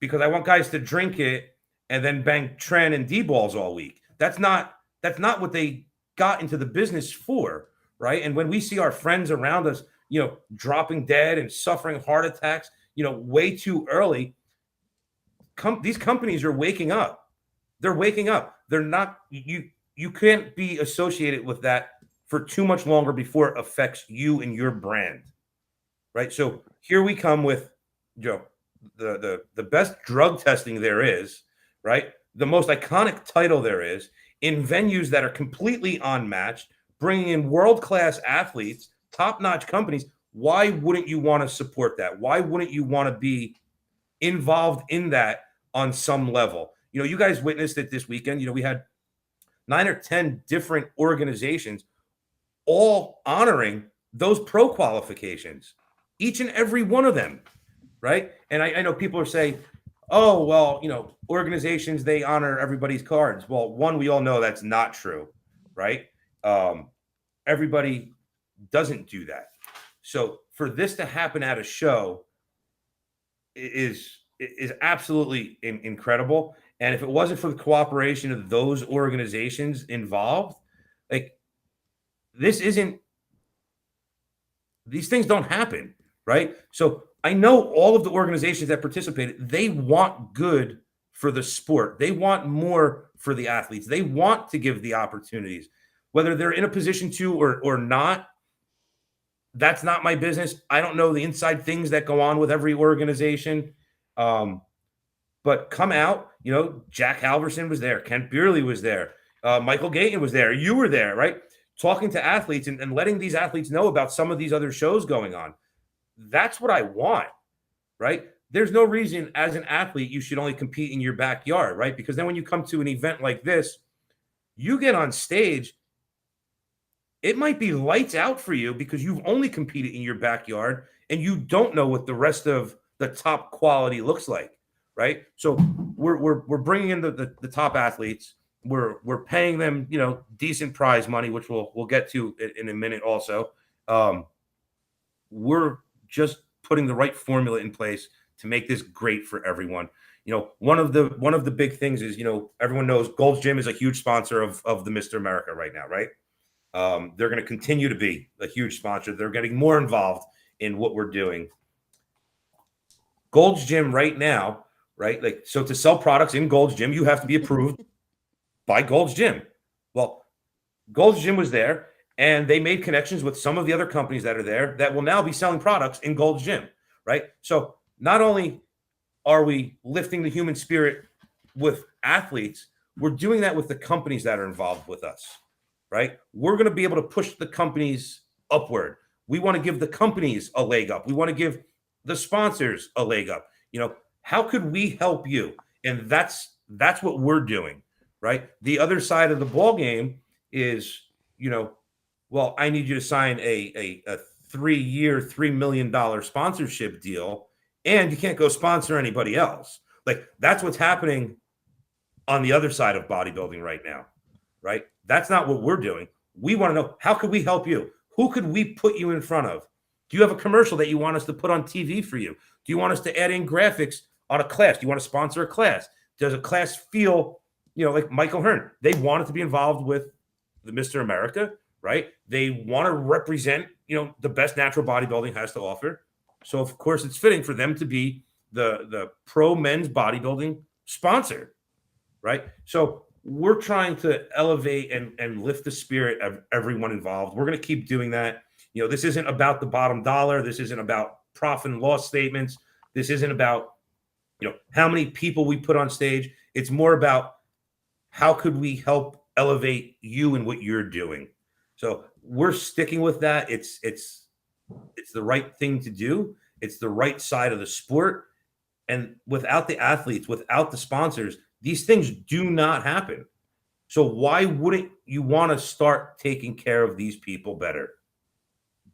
because I want guys to drink it and then bang Tren and D-balls all week. That's not what they got into the business for, right? And when we see our friends around us, dropping dead and suffering heart attacks, way too early, these companies are waking up. They're waking up. They're not, you can't be associated with that for too much longer before it affects you and your brand, right? So here we come with, the best drug testing there is, right? The most iconic title there is, in venues that are completely unmatched, bringing in world-class athletes, top-notch companies. Why wouldn't you want to support that? Why wouldn't you want to be involved in that on some level? You guys witnessed it this weekend. We had 9 or 10 different organizations all honoring those pro qualifications, each and every one of them, right? And I know people are saying, oh, well, organizations, they honor everybody's cards. Well, one, we all know that's not true, right? Everybody doesn't do that. So for this to happen at a show is absolutely incredible. And if it wasn't for the cooperation of those organizations involved, like, these things don't happen, right? So I know all of the organizations that participated, they want good for the sport. They want more for the athletes. They want to give the opportunities, whether they're in a position to or not. That's not my business. I don't know the inside things that go on with every organization. But come out, Jack Halverson was there. Kent Beerley was there. Michael Gayton was there. You were there, right? Talking to athletes and letting these athletes know about some of these other shows going on. That's what I want, right? There's no reason as an athlete you should only compete in your backyard, right? Because then when you come to an event like this, you get on stage, it might be lights out for you because you've only competed in your backyard and you don't know what the rest of the top quality looks like, right? So we're bringing in the top athletes. We're paying them, decent prize money, which we'll get to in a minute also. We're just putting the right formula in place to make this great for everyone. One of the big things is, everyone knows Gold's Gym is a huge sponsor of the Mr. America right now, right? They're going to continue to be a huge sponsor. They're getting more involved in what we're doing. Gold's Gym right now, right? Like, so to sell products in Gold's Gym, you have to be approved by Gold's Gym. Well, Gold's Gym was there, and they made connections with some of the other companies that are there that will now be selling products in Gold's Gym, right? So not only are we lifting the human spirit with athletes, we're doing that with the companies that are involved with us, right? We're going to be able to push the companies upward. We want to give the companies a leg up. We want to give the sponsors a leg up. How could we help you? And that's what we're doing, right? The other side of the ball game is, well, I need you to sign a 3-year, $3 million sponsorship deal, and you can't go sponsor anybody else. Like, that's what's happening on the other side of bodybuilding right now, right? That's not what we're doing. We want to know, how could we help you? Who could we put you in front of? Do you have a commercial that you want us to put on TV for you? Do you want us to add in graphics on a class? Do you want to sponsor a class? Does a class feel, like Michael Hearn? They wanted to be involved with the Mr. America, right? They want to represent, the best natural bodybuilding has to offer. So, of course, it's fitting for them to be the pro men's bodybuilding sponsor, right? So we're trying to elevate and lift the spirit of everyone involved. We're going to keep doing that. This isn't about the bottom dollar. This isn't about profit and loss statements. This isn't about, how many people we put on stage. It's more about how could we help elevate you and what you're doing. So we're sticking with that. It's the right thing to do. It's the right side of the sport. And without the athletes, without the sponsors, these things do not happen. So why wouldn't you want to start taking care of these people better?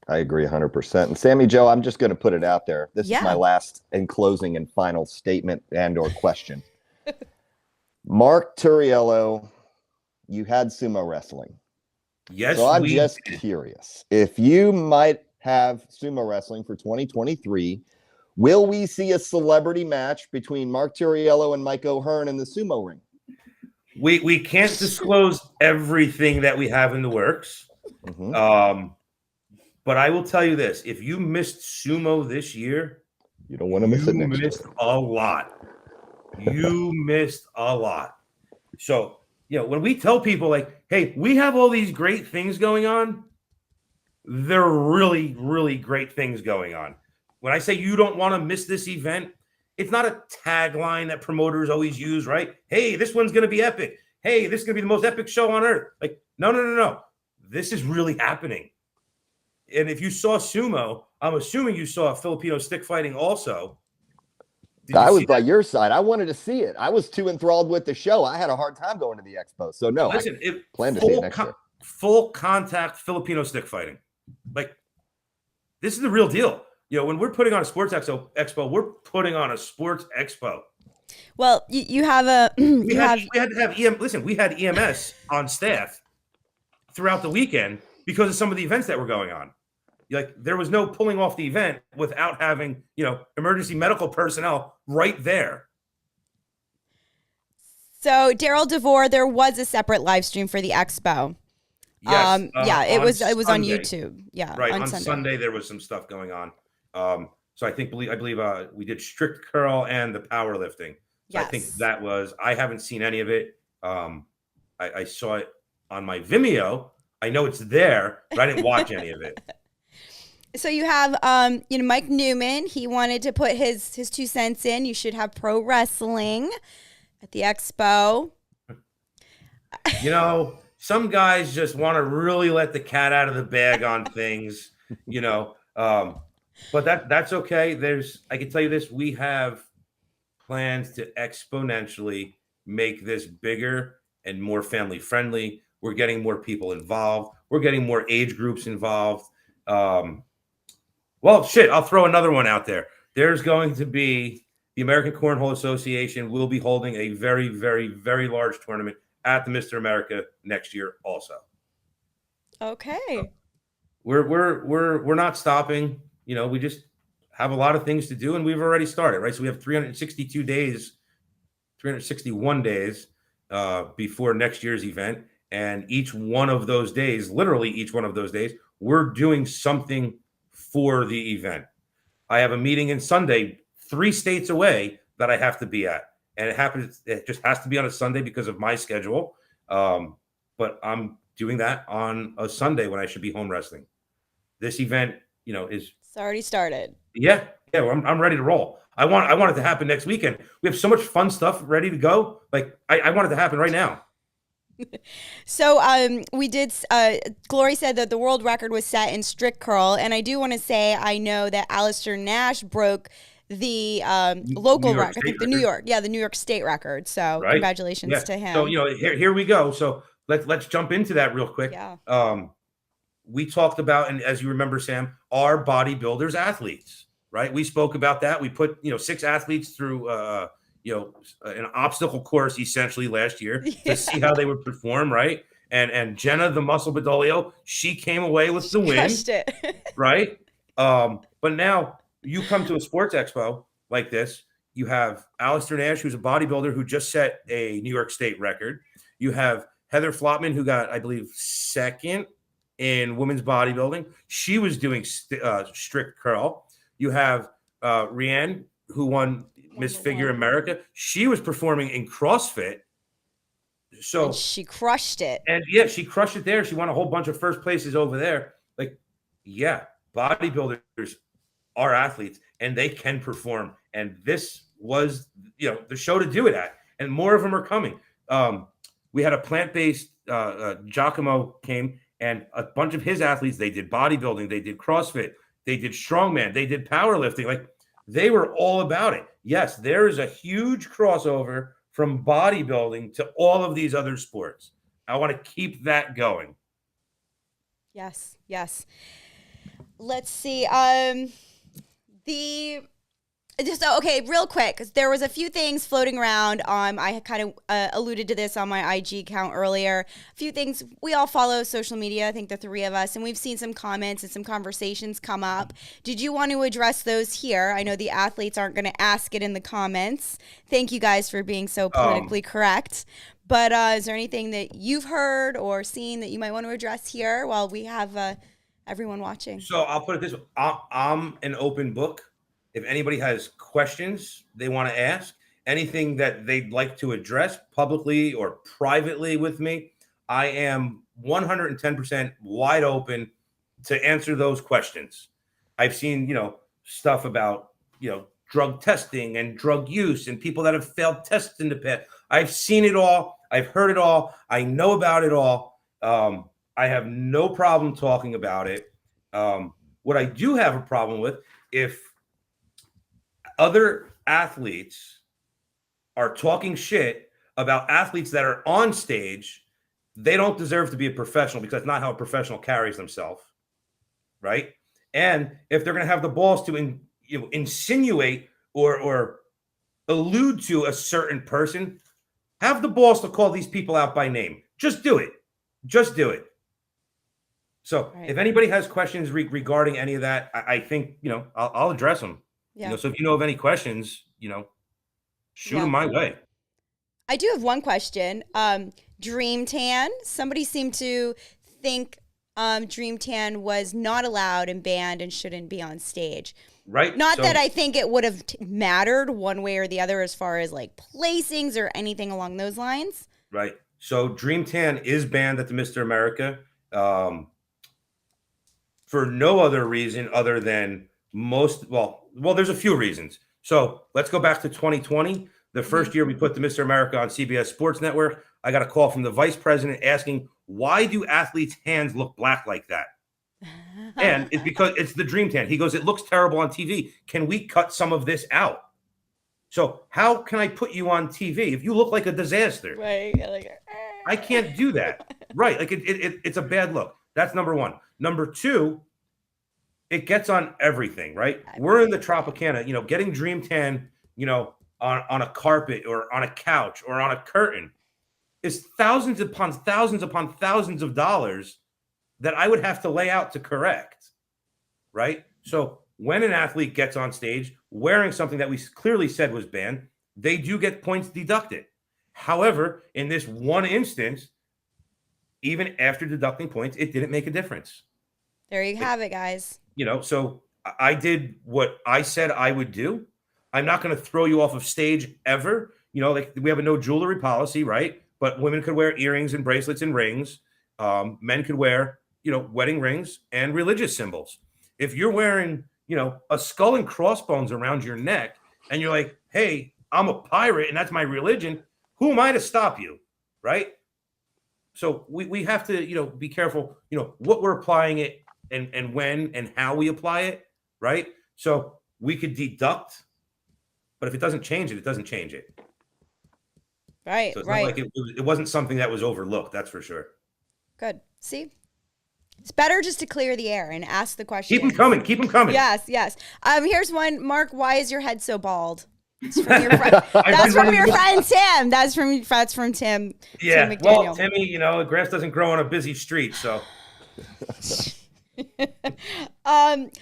I agree 100%. And Sammy Jo, I'm just going to put it out there. This is my last and closing and final statement and or question. Marc Tauriello, you had sumo wrestling. Yes. So I'm just curious if you might have sumo wrestling for 2023. Will we see a celebrity match between Marc Tauriello and Mike O'Hearn in the sumo ring? We can't disclose everything that we have in the works. Mm-hmm. But I will tell you this: if you missed sumo this year, you don't want to miss it next year. You missed a lot. You missed a lot. So, when we tell people like, hey, we have all these great things going on, they're really, really great things going on. When I say you don't want to miss this event, it's not a tagline that promoters always use, right? Hey, this one's going to be epic. Hey, this is going to be the most epic show on earth. Like, no. This is really happening. And if you saw sumo, I'm assuming you saw Filipino stick fighting also. I was by your side. I wanted to see it. I was too enthralled with the show. I had a hard time going to the expo. So no, listen, I plan to see it next year. Full contact Filipino stick fighting. Like, this is the real deal. When we're putting on a sports expo, we're putting on a sports expo. Well, you have a we had to have we had EMS on staff throughout the weekend because of some of the events that were going on. Like, there was no pulling off the event without having, emergency medical personnel right there. So, Daryl DeVore, there was a separate live stream for the expo. Yes. It was Sunday. on YouTube. Yeah. Right. On Sunday, there was some stuff going on. So I believe we did strict curl and the powerlifting. So yes. I think that I haven't seen any of it. I saw it on my Vimeo. I know it's there, but I didn't watch any of it. So you have, Mike Newman. He wanted to put his 2 cents in. You should have pro wrestling at the expo. Some guys just want to really let the cat out of the bag on things, but that's okay. I can tell you this: we have plans to exponentially make this bigger and more family friendly. We're getting more people involved. We're getting more age groups involved. Well, shit, I'll throw another one out there. There's going to be the American Cornhole Association will be holding a very, very, very large tournament at the Mr. America next year also. Okay. So we're not stopping. We just have a lot of things to do, and we've already started, right? So we have 362 days 361 days before next year's event. And each one of those days, literally each one of those days, we're doing something for the event. I have a meeting in Sunday, 3 states away, that I have to be at. And it just has to be on a Sunday because of my schedule. But I'm doing that on a Sunday when I should be home wrestling. This event, it's already started. Yeah. Well, I'm ready to roll. I want it to happen next weekend. We have so much fun stuff ready to go. Like I want it to happen right now. So we did, Glory said that the world record was set in strict curl. And I do want to say, I know that Alistair Nash broke the local record, I think the New York State record. So congratulations to him. So, here we go. So let's jump into that real quick. Yeah. We talked about, and as you remember, Sam, our bodybuilders athletes, right? We spoke about that. We put, 6 athletes through, an obstacle course essentially last year to see how they would perform, right? And Jenna, the muscle Tauriello, she came away with the win, crushed it. right? But now you come to a sports expo like this, you have Alistair Nash, who's a bodybuilder who just set a New York State record. You have Heather Flotman, who got, I believe, 2nd in women's bodybuilding. She was doing strict curl. You have Rianne, who won Miss Figure America. She was performing in CrossFit. So and she crushed it. And yeah, she crushed it there. She won a whole bunch of first places over there. Like, yeah, bodybuilders are athletes and they can perform. And this was, the show to do it at. And more of them are coming. We had a plant-based Giacomo came, and a bunch of his athletes, they did bodybuilding, they did CrossFit, they did strongman, they did powerlifting. Like, they were all about it. Yes, there is a huge crossover from bodybuilding to all of these other sports. I want to keep that going. Yes. Let's see. Okay, real quick, because there was a few things floating around. I had kind of alluded to this on my IG account earlier. A few things. We all follow social media, I think the 3 of us, and we've seen some comments and some conversations come up. Did you want to address those here? I know the athletes aren't going to ask it in the comments. Thank you guys for being so politically correct. But is there anything that you've heard or seen that you might want to address here while we have everyone watching? So I'll put it this way. I'm an open book. If anybody has questions they want to ask, anything that they'd like to address publicly or privately with me, I am 110% wide open to answer those questions. I've seen, stuff about, drug testing and drug use and people that have failed tests in the past. I've seen it all. I've heard it all. I know about it all. I have no problem talking about it. What I do have a problem with, if other athletes are talking shit about athletes that are on stage, they don't deserve to be a professional, because that's not how a professional carries themselves, right? And if they're going to have the balls to insinuate or allude to a certain person, have the balls to call these people out by name. Just do it. So if anybody has questions regarding any of that, I think, I'll address them. Yeah. So if you know of any questions, shoot them my way. I do have one question. Dream Tan. Somebody seemed to think Dream Tan was not allowed and banned and shouldn't be on stage. Right. Not that I think it would have mattered one way or the other as far as like placings or anything along those lines. Right. So Dream Tan is banned at the Mr. America for no other reason other than there's a few reasons. So let's go back to 2020. The first year we put the Mr. America on CBS Sports Network, I got a call from the vice president asking, why do athletes' hands look black like that? And it's because it's the Dream Tan. He goes, it looks terrible on TV. Can we cut some of this out? So how can I put you on TV if you look like a disaster? Right. I can't do that. Right. Like it's a bad look. That's number one. Number two, it gets on everything, right? We're in the Tropicana, getting Dream Tan, on a carpet or on a couch or on a curtain is thousands upon thousands of dollars that I would have to lay out to correct, right? So when an athlete gets on stage wearing something that we clearly said was banned, they do get points deducted. However, in this one instance, even after deducting points, it didn't make a difference. There you have it, guys. So I did what I said I would do. I'm not going to throw you off of stage ever. Like we have a no jewelry policy, right? But women could wear earrings and bracelets and rings. Men could wear, wedding rings and religious symbols. If you're wearing, a skull and crossbones around your neck and you're like, hey, I'm a pirate and that's my religion, who am I to stop you, right? So we have to, be careful, what we're applying it and when and how we apply it, right? So we could deduct, but if it doesn't change it, it doesn't change it. Right, so it's right. not like it wasn't something that was overlooked, that's for sure. Good. See? It's better just to clear the air and ask the question. Keep them coming. Yes. Here's one. Mark, why is your head so bald? It's from your friend. That's from your friend Tim. That's from Tim. Yeah. Tim McDaniel. Well, Timmy, grass doesn't grow on a busy street, so.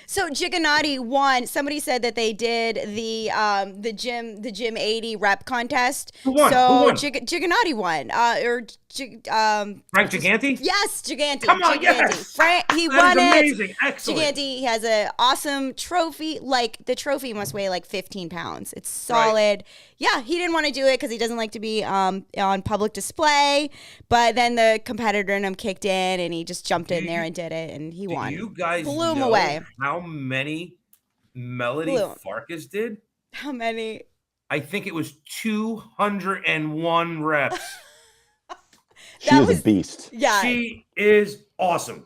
So Giganati won. Somebody said that they did the gym 80 rep contest. Who won? Giganati won. Frank Gigante? Yes, Gigante. Come on, Gigante. yes. He that won is it. Amazing. Excellent. Gigante, he has an awesome trophy. Like, the trophy must weigh like 15 pounds. It's solid. Right. Yeah, he didn't want to do it because he doesn't like to be on public display. But then the competitor in him kicked in and he just jumped in there and did it and he won. You guys blew him know away. How many Melody Farkas did? How many? I think it was 201 reps. She was a beast. Yeah. She is awesome.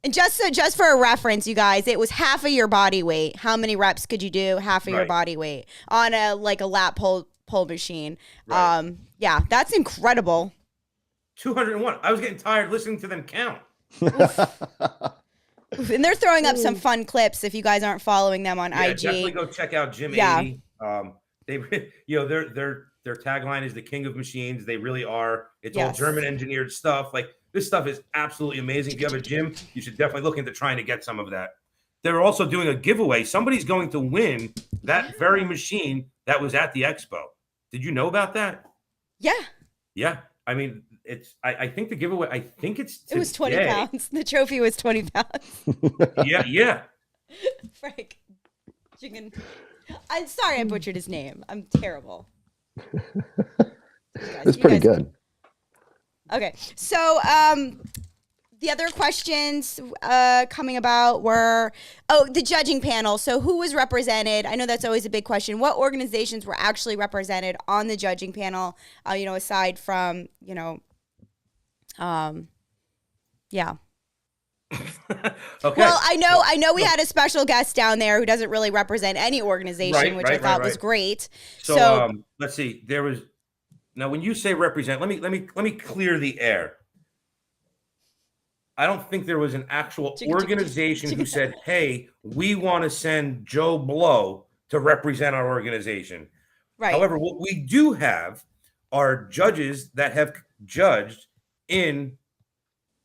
And just for a reference, you guys, it was half of your body weight. How many reps could you do? Half of your body weight on a lap pull machine. Right. Yeah, that's incredible. 201. I was getting tired listening to them count. And they're throwing up some fun clips if you guys aren't following them on IG. Definitely go check out Gym 80. They, their tagline is the king of machines. They really are. It's all German engineered stuff. Like, this stuff is absolutely amazing. If you have a gym, you should definitely look into trying to get some of that. They're also doing a giveaway. Somebody's going to win that very machine that was at the expo. Did you know about that? Yeah. Yeah. I mean, I think the giveaway, it was 20 pounds. The trophy was 20 pounds. Yeah. Frank. I'm sorry I butchered his name. I'm terrible. It's pretty good. Okay. So, the other questions coming about were, the judging panel. So who was represented? I know that's always a big question. What organizations were actually represented on the judging panel, aside from, yeah. Okay. Well, I know we had a special guest down there who doesn't really represent any organization, which I thought was great. So let's see. Now when you say represent, let me clear the air. I don't think there was an actual organization who said, hey, we want to send Joe Blow to represent our organization. Right. However, what we do have are judges that have judged in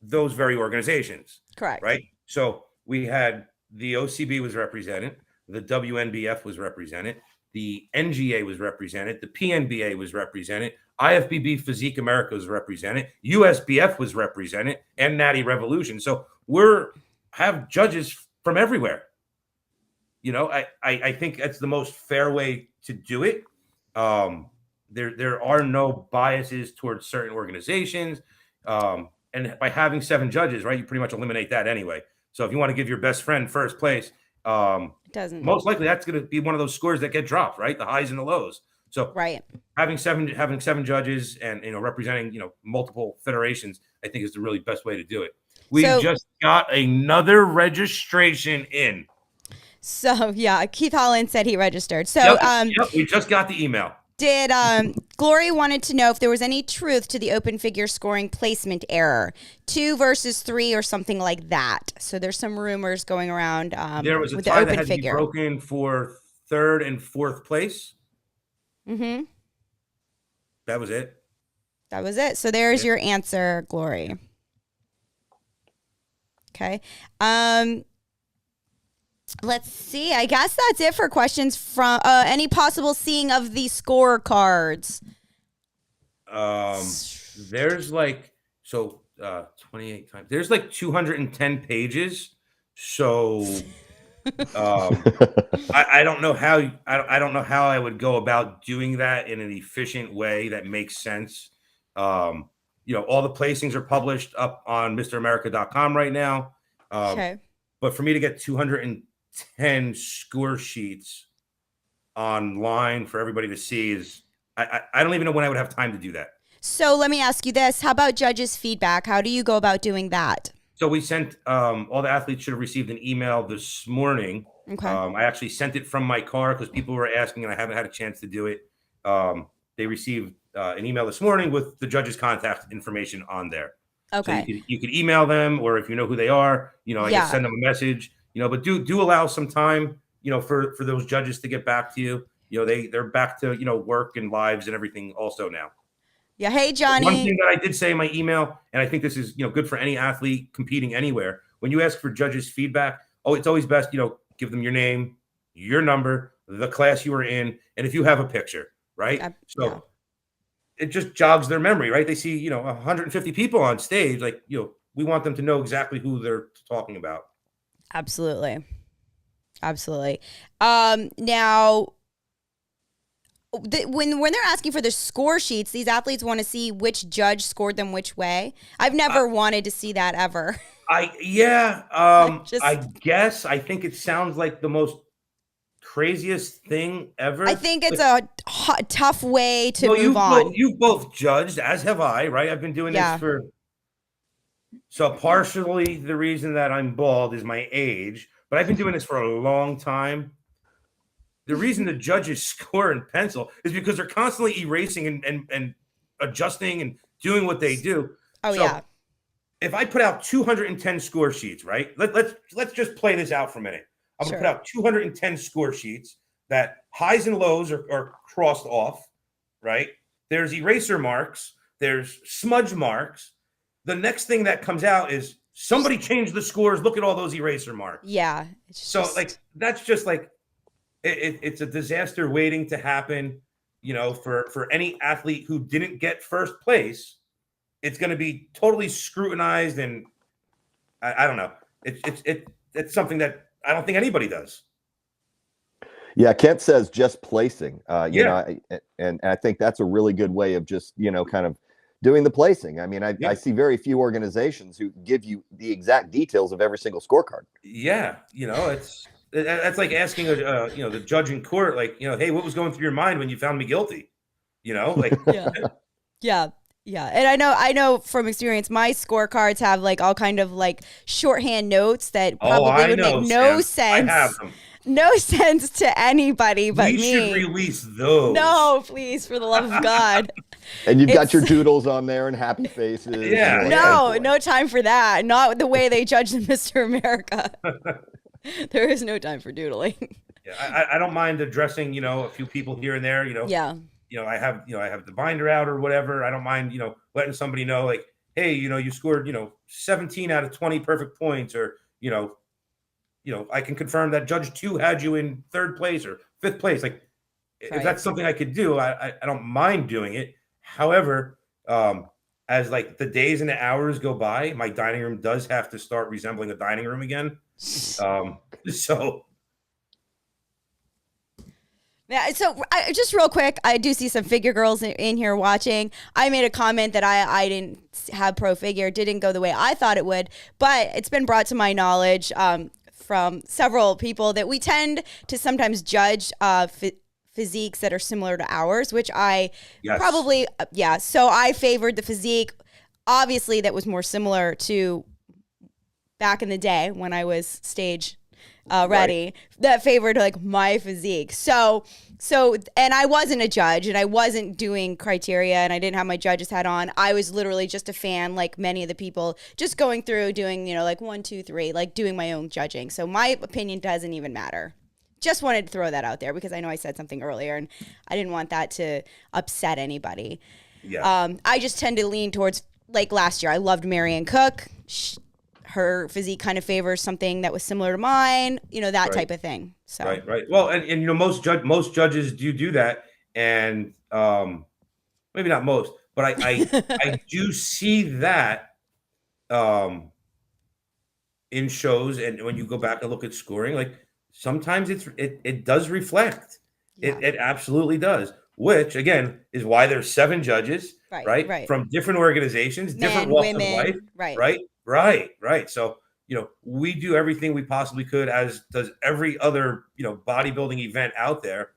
those very organizations. Correct. Right. So we had the OCB was represented, the WNBF was represented, the NGA was represented, the PNBA was represented, IFBB Physique America was represented, USBF was represented, and Natty Revolution. So have judges from everywhere. I think that's the most fair way to do it. There are no biases towards certain organizations. And by having 7 judges, right, you pretty much eliminate that anyway. So if you want to give your best friend first place, most likely that's going to be one of those scores that get dropped, right? The highs and the lows. So having seven judges and representing multiple federations, I think is the really best way to do it. We just got another registration in. So yeah, Keith Holland said he registered. So we just got the email. Did Glory wanted to know if there was any truth to the open figure scoring placement error, 2 versus 3 or something like that. So there's some rumors going around. There was a with tie the that open had figure. to be broken for 3rd and 4th place. Mm-hmm. That was it. That was it. So there's your answer, Glory. Okay. Let's see. I guess that's it for questions from any possible seeing of the scorecards. There's like 28 times. There's like 210 pages. So I don't know how I don't know how I would go about doing that in an efficient way that makes sense. All the placings are published up on MrAmerica.com right now. Okay. But for me to get 210 score sheets online for everybody to see is I don't even know when I would have time to do that. So let me ask you this. How about judges' feedback? How do you go about doing that? So we sent all the athletes should have received an email this morning. Okay. I actually sent it from my car because people were asking and I haven't had a chance to do it. They received an email this morning with the judges' contact information on there. Okay. So you could email them, or if you know who they are, I guess send them a message, but do allow some time, for those judges to get back to you. They're back to, work and lives and everything also now. Yeah. Hey, Johnny. One thing that I did say in my email, and I think this is, good for any athlete competing anywhere. When you ask for judges' feedback, it's always best, give them your name, your number, the class you were in, and if you have a picture, right? It just jogs their memory, right? They see, 150 people on stage, like, we want them to know exactly who they're talking about. Absolutely. Now, when they're asking for the score sheets, these athletes want to see which judge scored them which way. I've never wanted to see that ever. I guess I think it sounds like the most craziest thing ever. I think it's a tough way to move on. You've both judged, as have I, right? I've been doing this so partially the reason that I'm bald is my age, but I've been doing this for a long time. The reason the judges score in pencil is because they're constantly erasing and adjusting and doing what they do. If I put out 210 score sheets, right? Let's just play this out for a minute. I'm going to put out 210 score sheets that highs and lows are crossed off, right? There's eraser marks. There's smudge marks. The next thing that comes out is somebody changed the scores. Look at all those eraser marks. Yeah. That's just like, it's a disaster waiting to happen, for any athlete who didn't get first place. It's going to be totally scrutinized, and I don't know. It's something that I don't think anybody does. Yeah, Kent says just placing. And I think that's a really good way of just kind of doing the placing. I mean, I see very few organizations who give you the exact details of every single scorecard. Yeah, that's like asking the judge in court, like, hey, what was going through your mind when you found me guilty? Yeah. And I know from experience, my scorecards have like all kind of like shorthand notes that probably would make no sense. I have them. No sense to anybody but me. We should release those. No, please, for the love of God. And you've got your doodles on there and happy faces. Yeah. No time for that. Not the way they judge the Mr. America. There is no time for doodling. Yeah, I don't mind addressing, a few people here and there, I have the binder out or whatever. I don't mind, letting somebody know, like, hey, you scored, 17 out of 20 perfect points, or, I can confirm that Judge 2 had you in 3rd place or 5th place. Like, if that's something I could do, I don't mind doing it. However, as like the days and the hours go by, my dining room does have to start resembling a dining room again. Yeah, so just real quick, I do see some figure girls in here watching. I made a comment that I didn't have pro figure, didn't go the way I thought it would, but it's been brought to my knowledge from several people that we tend to sometimes judge physiques that are similar to ours, which I probably, so I favored the physique, obviously, that was more similar to back in the day when I was stage ready, that favored like my physique. So, and I wasn't a judge, and I wasn't doing criteria, and I didn't have my judge's hat on. I was literally just a fan, like many of the people, just going through doing, like 1, 2, 3, like doing my own judging. So my opinion doesn't even matter. Just wanted to throw that out there because I know I said something earlier, and I didn't want that to upset anybody. Yeah. I just tend to lean towards, like last year, I loved Marianne Cook. her physique kind of favors something that was similar to mine, that type of thing. So right. Well, and most judges do that, and maybe not most, but I do see that in shows, and when you go back and look at scoring, like sometimes it does reflect. It absolutely does. Which again is why there's 7 judges, right? From different organizations, different walks of life, right. So we do everything we possibly could, as does every other bodybuilding event out there,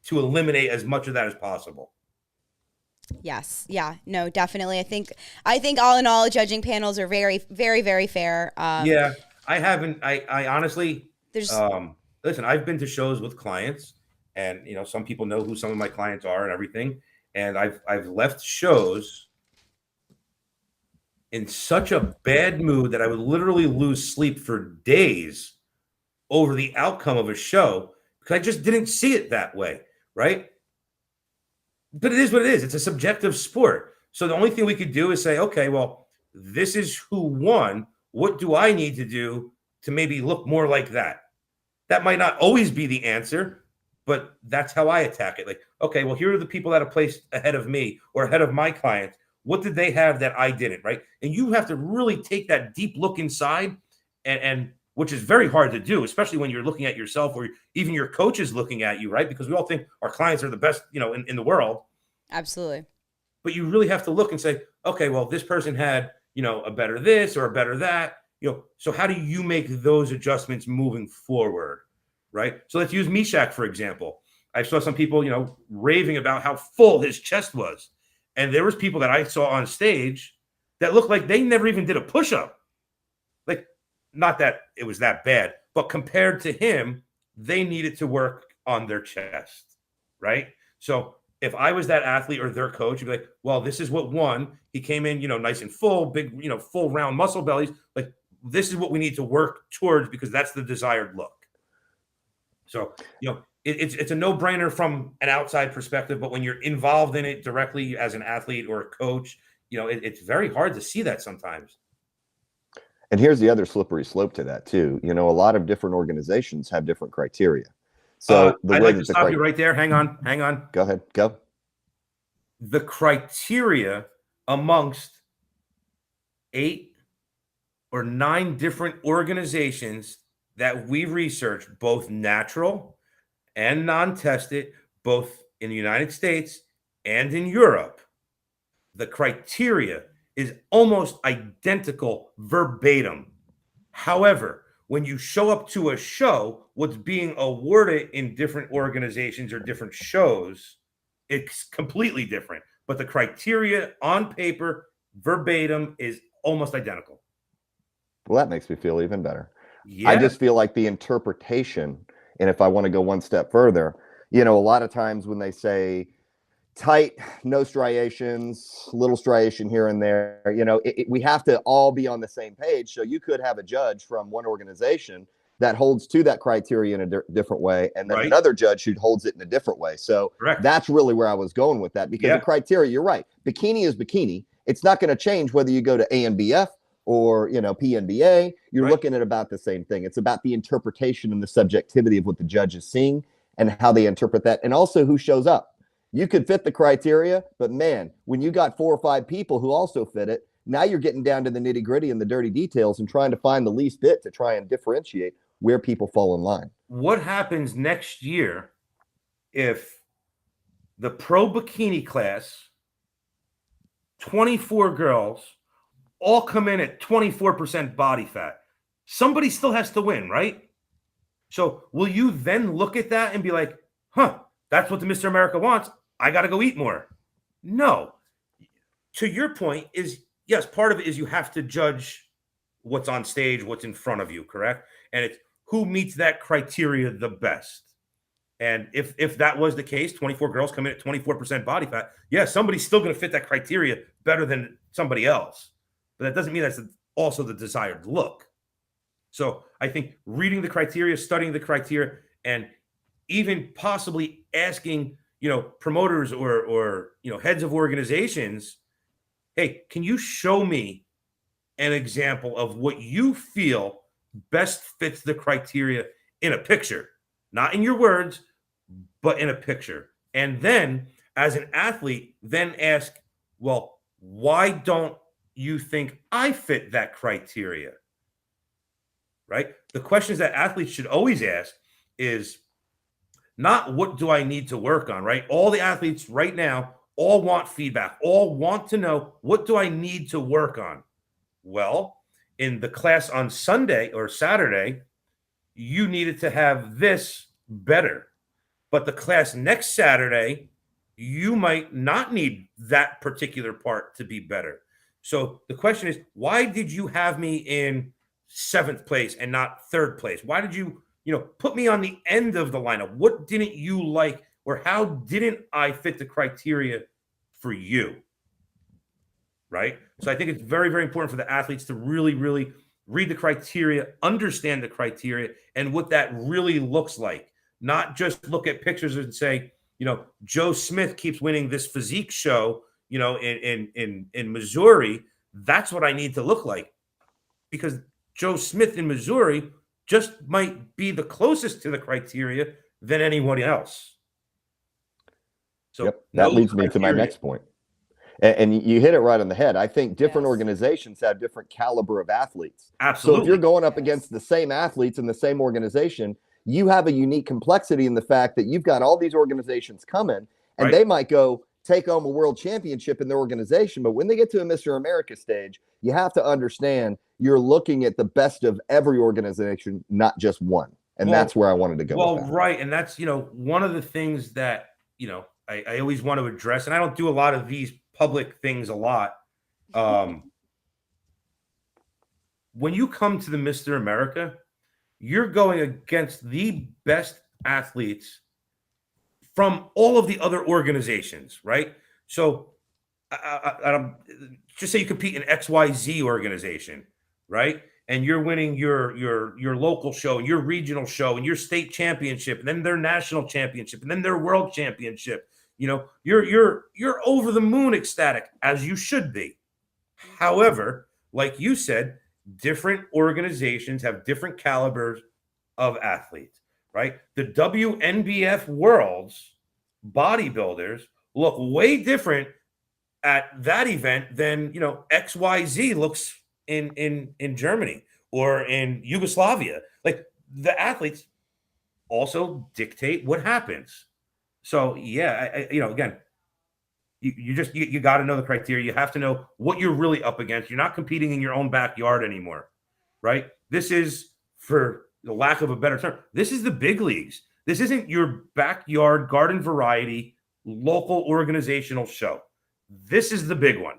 to eliminate as much of that as possible. Yes. Yeah. No, definitely. I think all in all, judging panels are very, very, very fair. Yeah, I haven't. I honestly. There's Listen, I've been to shows with clients, and some people know who some of my clients are and everything. And I've left shows in such a bad mood that I would literally lose sleep for days over the outcome of a show because I just didn't see it that way, right? But it is what it is. It's a subjective sport. So the only thing we could do is say, okay, well, this is who won. What do I need to do to maybe look more like that? That might not always be the answer, but that's how I attack it. Like, okay, well, here are the people that are placed ahead of me or ahead of my clients. What did they have that I didn't, right? And you have to really take that deep look inside, and which is very hard to do, especially when you're looking at yourself or even your coach is looking at you, right? Because we all think our clients are the best, in the world. Absolutely. But you really have to look and say, okay, well, this person had, a better this or a better that, so how do you make those adjustments moving forward, right? So let's use Meshack, for example. I saw some people, raving about how full his chest was. And there was people that I saw on stage that looked like they never even did a push-up. Like, not that it was that bad, but compared to him, they needed to work on their chest, right? So if I was that athlete or their coach, you'd be like, well, this is what won. He came in, nice and full, big, full round muscle bellies. Like, this is what we need to work towards because that's the desired look. So, it's a no-brainer from an outside perspective, but when you're involved in it directly as an athlete or a coach, it's very hard to see that sometimes. And here's the other slippery slope to that too. A lot of different organizations have different criteria. So I'd like to stop you right there. Hang on. Go ahead. Go. The criteria amongst 8 or 9 different organizations that we researched, both natural and non-tested, both in the United States and in Europe, the criteria is almost identical verbatim. However, when you show up to a show, what's being awarded in different organizations or different shows, it's completely different. But the criteria on paper, verbatim, is almost identical. Well, that makes me feel even better. Yeah. I just feel like the interpretation, and if I want to go one step further, a lot of times when they say tight, no striations, little striation here and there, we have to all be on the same page. So you could have a judge from one organization that holds to that criteria in a different way, and then another judge who holds it in a different way. So that's really where I was going with that, because the criteria, you're right. Bikini is bikini. It's not going to change whether you go to ANBF or, PNBA. You're looking at about the same thing. It's about the interpretation and the subjectivity of what the judge is seeing and how they interpret that, and also who shows up. You could fit the criteria, but man, when you got 4 or 5 people who also fit it, now you're getting down to the nitty gritty and the dirty details and trying to find the least bit to try and differentiate where people fall in line. What happens next year if the pro bikini class, 24 girls, all come in at 24% body fat? Somebody still has to win, right? So will you then look at that and be like, that's what the Mr. America wants. I got to go eat more. No. To your point is, yes, part of it is you have to judge what's on stage, what's in front of you, correct? And it's who meets that criteria the best. And if that was the case, 24 girls come in at 24% body fat, somebody's still going to fit that criteria better than somebody else. But that doesn't mean that's also the desired look. So I think reading the criteria, studying the criteria, and even possibly asking, promoters or heads of organizations, hey, can you show me an example of what you feel best fits the criteria in a picture, not in your words, but in a picture. And then as an athlete, then ask, well, why don't you think I fit that criteria? Right? The questions that athletes should always ask is not what do I need to work on, right? All the athletes right now all want feedback, all want to know what do I need to work on? Well, in the class on Sunday or Saturday, you needed to have this better. But the class next Saturday, you might not need that particular part to be better. So the question is, why did you have me in 7th place and not 3rd place? Why did you, put me on the end of the lineup? What didn't you like, or how didn't I fit the criteria for you? Right? So I think it's very, very important for the athletes to really, really read the criteria, understand the criteria, and what that really looks like. Not just look at pictures and say, Joe Smith keeps winning this physique show, in Missouri. That's what I need to look like, because Joe Smith in Missouri just might be the closest to the criteria than anyone else. So that leads me to my next point. And you hit it right on the head. I think different organizations have different caliber of athletes. Absolutely. So if you're going up against the same athletes in the same organization, you have a unique complexity in the fact that you've got all these organizations coming, and they might go take home a world championship in their organization. But when they get to a Mr. America stage, you have to understand you're looking at the best of every organization, not just one. And that's where I wanted to go. Well, right. And that's, one of the things that, I always want to address, and I don't do a lot of these public things a lot. When you come to the Mr. America, you're going against the best athletes from all of the other organizations, right? So just say you compete in XYZ organization, right? And you're winning your local show and your regional show and your state championship, and then their national championship, and then their world championship. You're over the moon ecstatic, as you should be. However, like you said, different organizations have different calibers of athletes, right? The WNBF Worlds bodybuilders look way different at that event than, XYZ looks in Germany or in Yugoslavia. Like, the athletes also dictate what happens. So again, you got to know the criteria. You have to know what you're really up against. You're not competing in your own backyard anymore, right? This is, for the lack of a better term, this is the big leagues. This isn't your backyard garden variety local organizational show. This is the big one,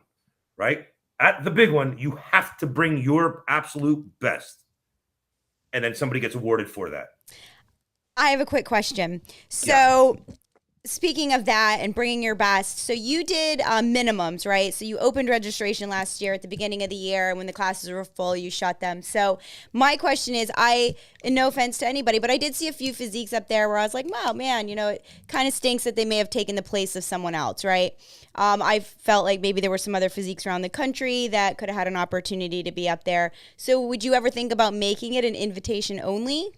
right? At the big one, you have to bring your absolute best, and then somebody gets awarded for that. I have a quick question. So speaking of that and bringing your best, so you did minimums, right? So you opened registration last year at the beginning of the year, and when the classes were full, you shut them. So my question is, and no offense to anybody, but I did see a few physiques up there where I was like, wow, man, it kind of stinks that they may have taken the place of someone else, right? I felt like maybe there were some other physiques around the country that could have had an opportunity to be up there. So would you ever think about making it an invitation only?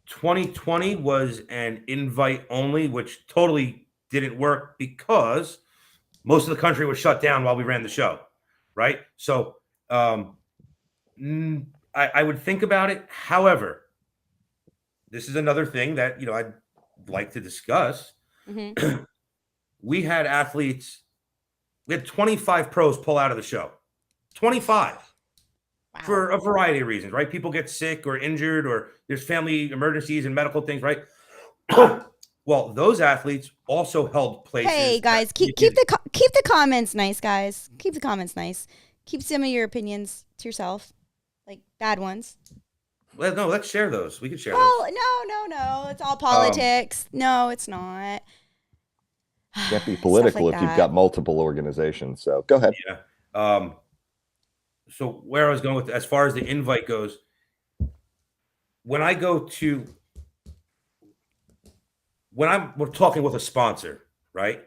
2020 was an invite only, which totally didn't work because most of the country was shut down while we ran the show, right? So I would think about it. However, this is another thing that, I'd like to discuss. Mm-hmm. We had 25 pros pull out of the show. 25. Wow. For a variety of reasons, right? People get sick or injured, or there's family emergencies and medical things, right? Well, those athletes also held places. Hey guys, keep the comments nice, guys. Keep the comments nice. Keep some of your opinions to yourself, like bad ones. Well, no, let's share those. We can share. Oh, no, it's all politics. No, it's not. Can't be political if you've got multiple organizations. So go ahead. Yeah. So where I was going with, as far as the invite goes, when we're talking with a sponsor, right?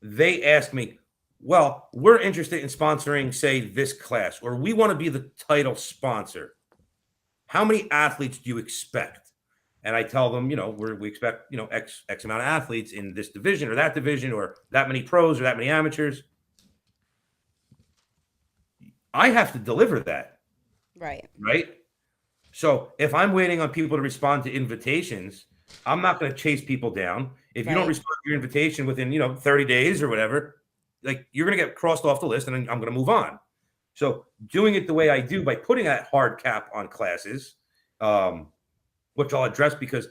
They ask me, well, we're interested in sponsoring, say, this class, or we want to be the title sponsor. How many athletes do you expect? And I tell them, we expect, X amount of athletes in this division or that division, or that many pros or that many amateurs. I have to deliver that. Right. Right. So if I'm waiting on people to respond to invitations, I'm not going to chase people down. If you don't respond to your invitation within, 30 days or whatever, like, you're going to get crossed off the list, and then I'm going to move on. So doing it the way I do, by putting that hard cap on classes, which I'll address, because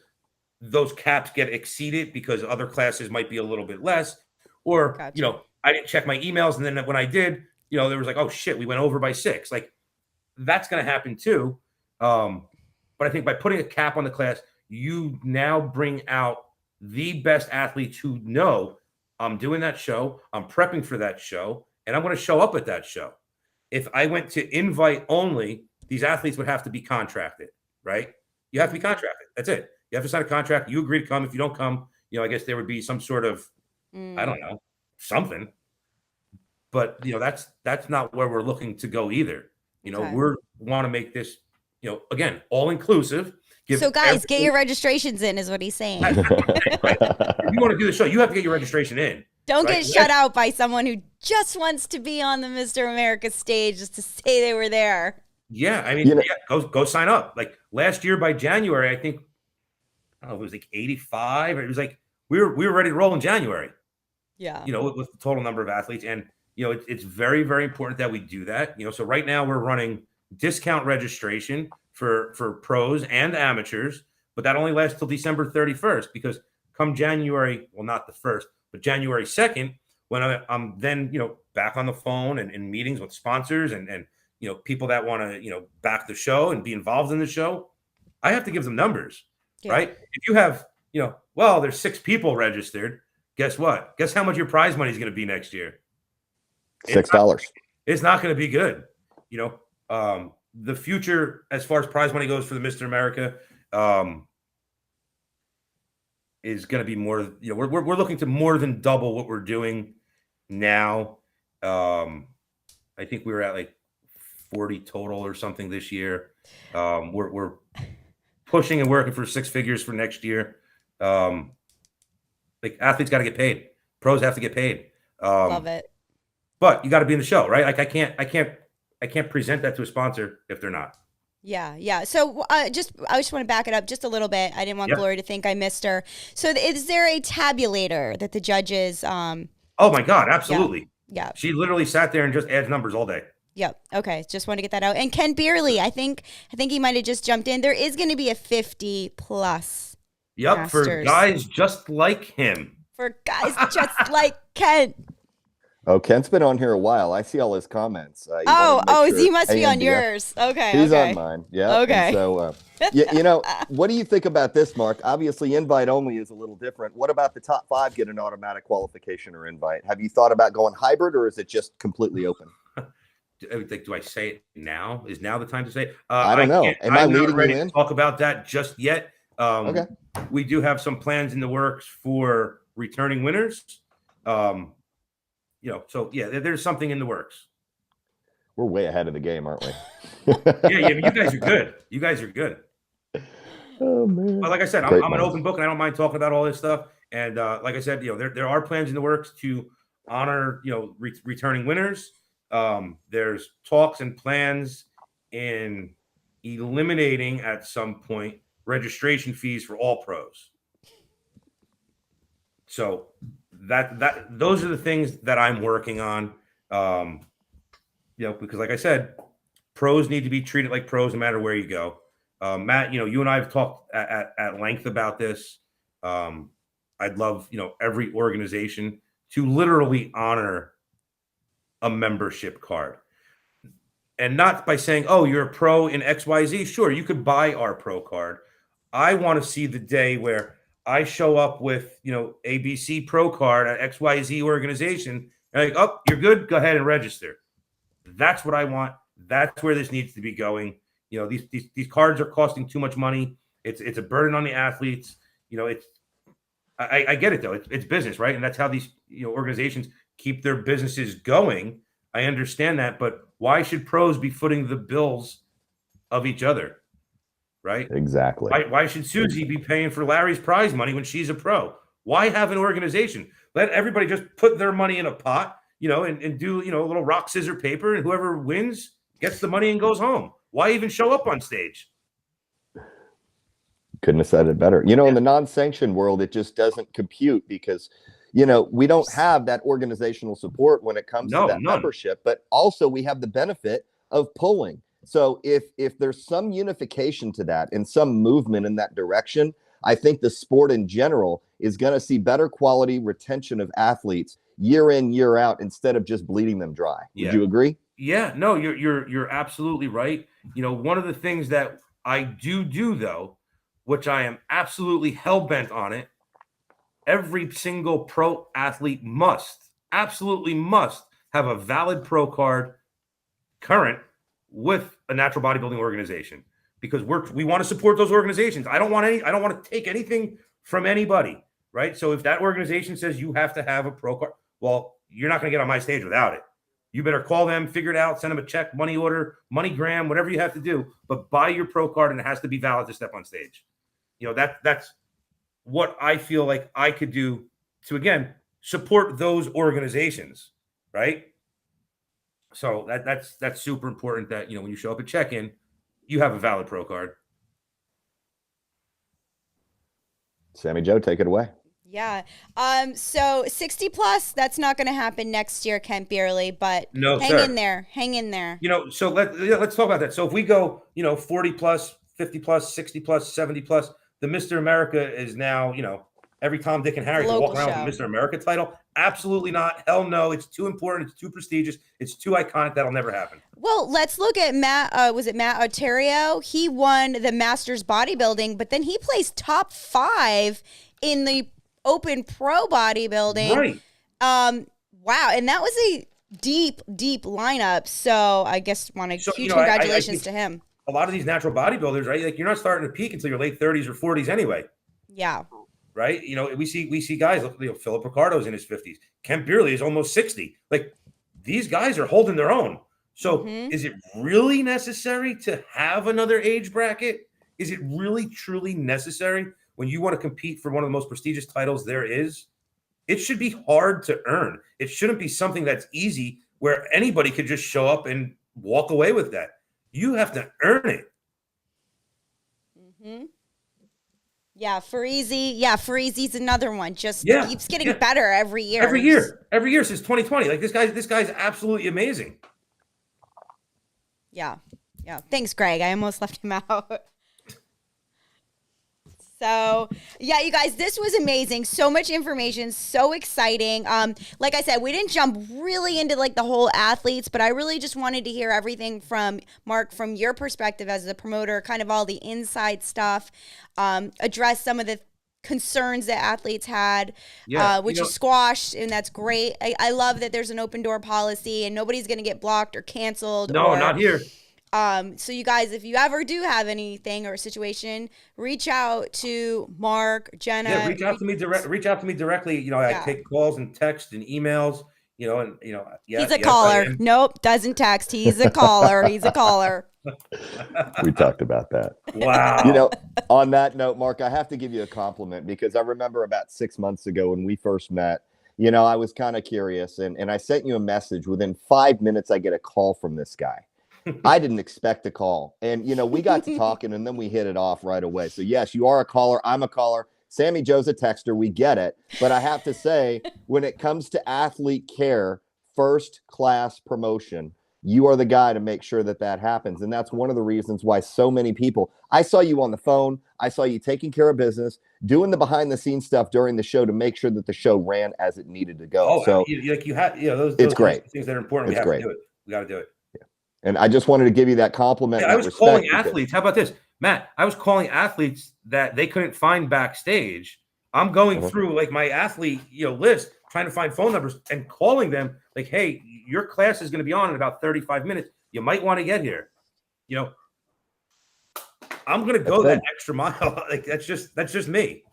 those caps get exceeded because other classes might be a little bit less, or, Gotcha. I didn't check my emails. And then when I did, there was like, oh shit, we went over by 6. Like, that's going to happen too. But I think by putting a cap on the class, you now bring out the best athletes who know, I'm doing that show, I'm prepping for that show, and I'm going to show up at that show. If I went to invite only, these athletes would have to be contracted, right? You have to be contracted. That's it. You have to sign a contract. You agree to come. If you don't come, I guess there would be some sort of, I don't know, something. But, that's not where we're looking to go either. We want to make this, again, all inclusive. So guys, get your registrations in, is what he's saying. Right? If you want to do the show, you have to get your registration in. Don't get shut out by someone who just wants to be on the Mr. America stage just to say they were there. Yeah, I mean, go sign up. Like, last year by January, I think, I don't know, it was like 85. It was like we were ready to roll in January. Yeah. With the total number of athletes, and it's very, very important that we do that. So right now we're running discount registration for pros and amateurs, but that only lasts till December 31st, because come January, well, not the 1st, but January 2nd, when I'm then, back on the phone and in meetings with sponsors and people that want to, back the show and be involved in the show, I have to give them numbers, right? If you have, well, there's 6 people registered, guess what? Guess how much your prize money is going to be next year? $6. It's not going to be good. The future, as far as prize money goes for the Mr. America, is going to be more. We're looking to more than double what we're doing now. I think we were at like 40 total or something this year. We're pushing and working for 6 figures for next year. Like, athletes got to get paid. Pros have to get paid. Love it. But you got to be in the show, right? Like, I can't present that to a sponsor if they're not. Yeah. So I just want to back it up just a little bit. I didn't want Glory to think I missed her. So is there a tabulator that the judges? Oh my God, absolutely. Yeah. She literally sat there and just adds numbers all day. Yep. Okay. Just want to get that out. And Ken Beerley, I think he might have just jumped in. There is going to be a 50+ Yep, masters. for guys just like him. For guys just like Ken. Oh, Kent's been on here a while. I see all his comments. He must be on yours. Okay. He's on mine. Yeah. Okay. And so, what do you think about this, Mark? Obviously, invite only is a little different. What about the top 5 get an automatic qualification or invite? Have you thought about going hybrid, or is it just completely open? Do I say it now? Is now the time to say it? I don't know. Am I leading ready you in? to talk about that just yet. Okay. We do have some plans in the works for returning winners. So there's something in the works. We're way ahead of the game, aren't we? Yeah, you guys are good. Oh man! But like I said, I'm an open book, and I don't mind talking about all this stuff. And like I said, there are plans in the works to honor returning winners. There's talks and plans in eliminating at some point registration fees for all pros. So those are the things that I'm working on. Because like I said, pros need to be treated like pros no matter where you go. Matt, you and I have talked at length about this. I'd love, every organization to literally honor a membership card. And not by saying, oh, you're a pro in XYZ. Sure, you could buy our pro card. I want to see the day where I show up with, ABC pro card at XYZ organization. And like, oh, you're good. Go ahead and register. That's what I want. That's where this needs to be going. These cards are costing too much money. It's a burden on the athletes. I get it though. It's business, right? And that's how these organizations keep their businesses going. I understand that, but why should pros be footing the bills of each other? Right? Exactly. Why should Susie be paying for Larry's prize money when she's a pro? Why have an organization? Let everybody just put their money in a pot, and do, a little rock, scissors, paper, and whoever wins gets the money and goes home. Why even show up on stage? Couldn't have said it better. In the non-sanctioned world, it just doesn't compute because, we don't have that organizational support when it comes to that membership, but also we have the benefit of pulling. So if there's some unification to that and some movement in that direction, I think the sport in general is going to see better quality retention of athletes year in, year out, instead of just bleeding them dry. Would you agree? Yeah, no, you're absolutely right. One of the things that I do though, which I am absolutely hell-bent on it, every single pro athlete absolutely must have a valid pro card current with a natural bodybuilding organization, because we want to support those organizations. I don't want to take anything from anybody, right? So if that organization says you have to have a pro card, well, you're not going to get on my stage without it. You better call them, figure it out, send them a check, money order, MoneyGram, whatever you have to do, but buy your pro card, and it has to be valid to step on stage. That's what I feel like I could do to, again, support those organizations, right? So that's super important that, when you show up at check-in, you have a valid pro card. Sammy Jo, take it away. Yeah. So 60 plus, that's not going to happen next year, Kent Beerley, but hang in there. So let's talk about that. So if we go, 40 plus, 50 plus, 60 plus, 70 plus, the Mr. America is now, every Tom, Dick, and Harry can walk around with the Mr. America title. Absolutely not. Hell no. It's too important. It's too prestigious. It's too iconic. That'll never happen. Well, let's look at Matt. Was it Marc Tauriello? He won the Masters bodybuilding, but then he placed top 5 in the Open Pro bodybuilding. Right. Wow. And that was a deep lineup. So I guess huge congratulations to him. A lot of these natural bodybuilders, right? Like, you're not starting to peak until your late 30s or 40s anyway. Yeah. Right? We see guys, Philip Ricardo's in his 50s. Kent Beerley is almost 60. Like, these guys are holding their own. So is it really necessary to have another age bracket? Is it really, truly necessary when you want to compete for one of the most prestigious titles there is? It should be hard to earn. It shouldn't be something that's easy where anybody could just show up and walk away with that. You have to earn it. Mm-hmm. Yeah, Farizi's another one. Keeps getting better every year. Every year since 2020. Like, this guy's absolutely amazing. Yeah. Thanks, Greg. I almost left him out. So, yeah, you guys, this was amazing. So much information, so exciting. Like I said, we didn't jump really into the whole athletes, but I really just wanted to hear everything from Marc, from your perspective as a promoter, kind of all the inside stuff, address some of the concerns that athletes had, which is squashed, and that's great. I love that there's an open door policy and nobody's going to get blocked or canceled. No, not here. So you guys, if you ever do have anything or a situation, reach out to Marc, Jenna. Yeah, reach out to me directly. I take calls and texts and emails. He's a caller. Nope, doesn't text. He's a caller. He's a caller. We talked about that. Wow. On that note, Marc, I have to give you a compliment, because I remember about 6 months ago when we first met, I was kind of curious, and I sent you a message. Within 5 minutes, I get a call from this guy. I didn't expect a call. And, we got to talking, and then we hit it off right away. So, yes, you are a caller. I'm a caller. Sammy Jo's a texter. We get it. But I have to say, when it comes to athlete care, first-class promotion, you are the guy to make sure that happens. And that's one of the reasons why so many people – I saw you on the phone. I saw you taking care of business, doing the behind-the-scenes stuff during the show to make sure that the show ran as it needed to go. So it's great. Things that are important. We have to do it. We got to do it. And I just wanted to give you that compliment. Yeah, I was calling athletes. How about this, Matt? I was calling athletes that they couldn't find backstage. I'm going through my athlete list, trying to find phone numbers and calling them like, hey, your class is going to be on in about 35 minutes. You might want to get here. I'm going to go that extra mile. That's just me.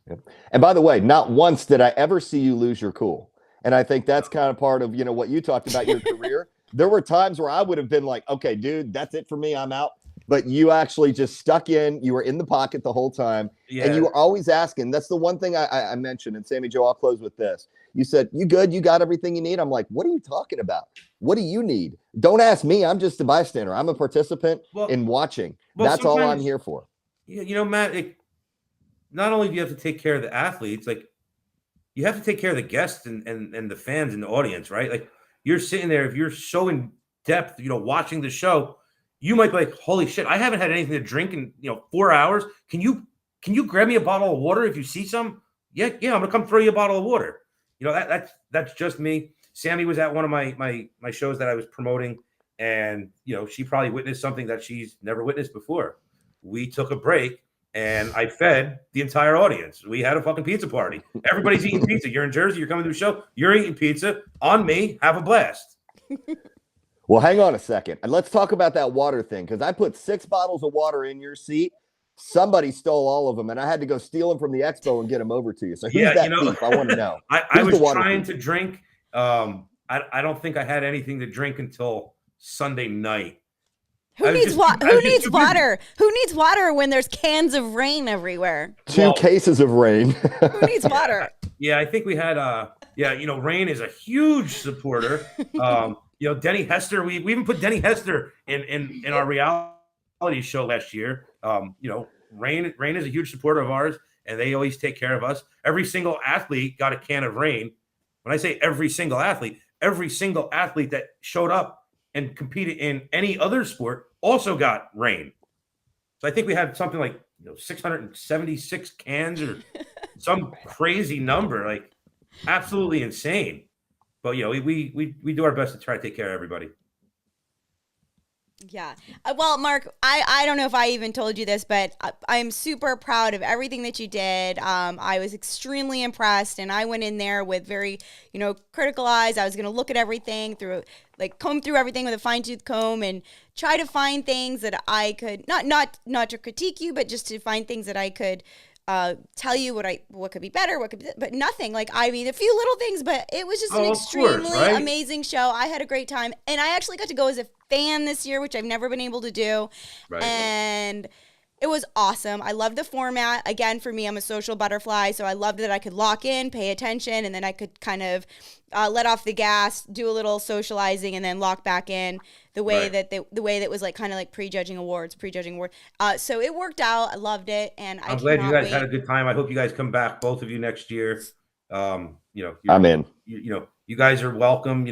Yep. And by the way, not once did I ever see you lose your cool. And I think that's kind of part of, what you talked about your career. There were times where I would have been like, okay, dude, that's it for me. I'm out. But you actually just stuck in. You were in the pocket the whole time. Yeah. And you were always asking. That's the one thing I mentioned. And Sammy Jo, I'll close with this. You said, you good? You got everything you need? I'm like, what are you talking about? What do you need? Don't ask me. I'm just a bystander. I'm a participant in watching. That's all I'm here for. Matt, not only do you have to take care of the athletes, like you have to take care of the guests and the fans and the audience, right? Like you're sitting there, if you're so in depth, watching the show, you might be like, holy shit, I haven't had anything to drink in 4 hours. Can you grab me a bottle of water if you see some? Yeah, I'm gonna come throw you a bottle of water. That's just me. Sammy was at one of my shows that I was promoting, and she probably witnessed something that she's never witnessed before. We took a break and I fed the entire audience. We had a fucking pizza party. Everybody's eating pizza. You're in Jersey, you're coming to the show, you're eating pizza. On me, have a blast. Well, hang on a second. And let's talk about that water thing, because I put 6 bottles of water in your seat. Somebody stole all of them, and I had to go steal them from the expo and get them over to you. So who's that thief? I want to know. I was trying to drink. I don't think I had anything to drink until Sunday night. Who needs water? Who needs water when there's cans of rain everywhere? 2 cases of rain. Who needs water? Yeah, I think we had Rain is a huge supporter. Denny Hester, we even put Denny Hester in our reality show last year. Rain is a huge supporter of ours, and they always take care of us. Every single athlete got a can of Rain. When I say every single athlete that showed up and competed in any other sport also got Rain. So I think we had something like 676 cans or some crazy number, like absolutely insane. But we do our best to try to take care of everybody. Yeah. Well, Mark, I don't know if I even told you this, but I'm super proud of everything that you did. I was extremely impressed, and I went in there with very, critical eyes. I was going to look at everything comb through everything with a fine-tooth comb and try to find things that I could, not to critique you, but just to find things that I could tell you what could be better, but nothing. A few little things, but it was just an extremely amazing show. I had a great time, and I actually got to go as a fan this year, which I've never been able to do. Right. And it was awesome. I loved the format. Again, for me, I'm a social butterfly, so I loved that I could lock in, pay attention, and then I could kind of let off the gas, do a little socializing, and then lock back in. The way that was kind of like prejudging awards. So it worked out. I loved it, and I'm glad you guys had a good time. I hope you guys come back, both of you, next year. I'm in. You guys are welcome.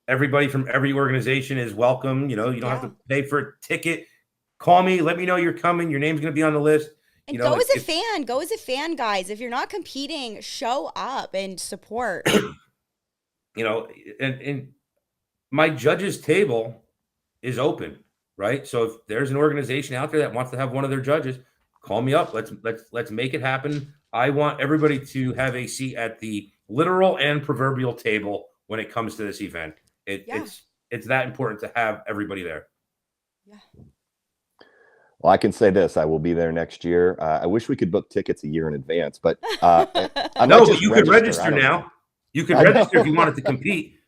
Everybody from every organization is welcome. You don't have to pay for a ticket. Call me. Let me know you're coming. Your name's going to be on the list. And go as a fan. Go as a fan, guys. If you're not competing, show up and support. And my judges table is open, right? So if there's an organization out there that wants to have one of their judges, call me up. Let's make it happen. I want everybody to have a seat at the literal and proverbial table when it comes to this event. It's that important to have everybody there. Yeah. Well, I can say this: I will be there next year. I wish we could book tickets a year in advance, but but you could register now. You could register if you wanted to compete.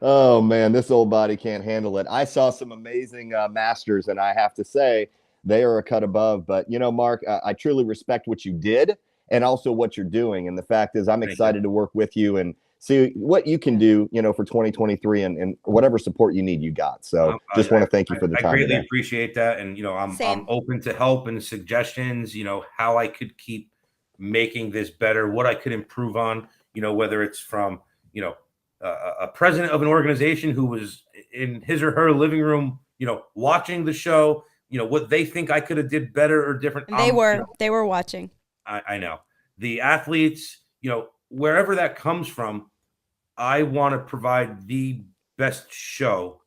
Oh man, this old body can't handle it. I saw some amazing masters, and I have to say they are a cut above. But Mark, I truly respect what you did and also what you're doing. And the fact is, I'm excited to work with you and see what you can do, for 2023 and whatever support you need, you got. So just want to thank you for the time. I greatly appreciate that. And, I'm open to help and suggestions, how I could keep making this better, what I could improve on, whether it's from, a president of an organization who was in his or her living room, watching the show, what they think I could have did better or different. They were watching. I know the athletes, wherever that comes from, I want to provide the best show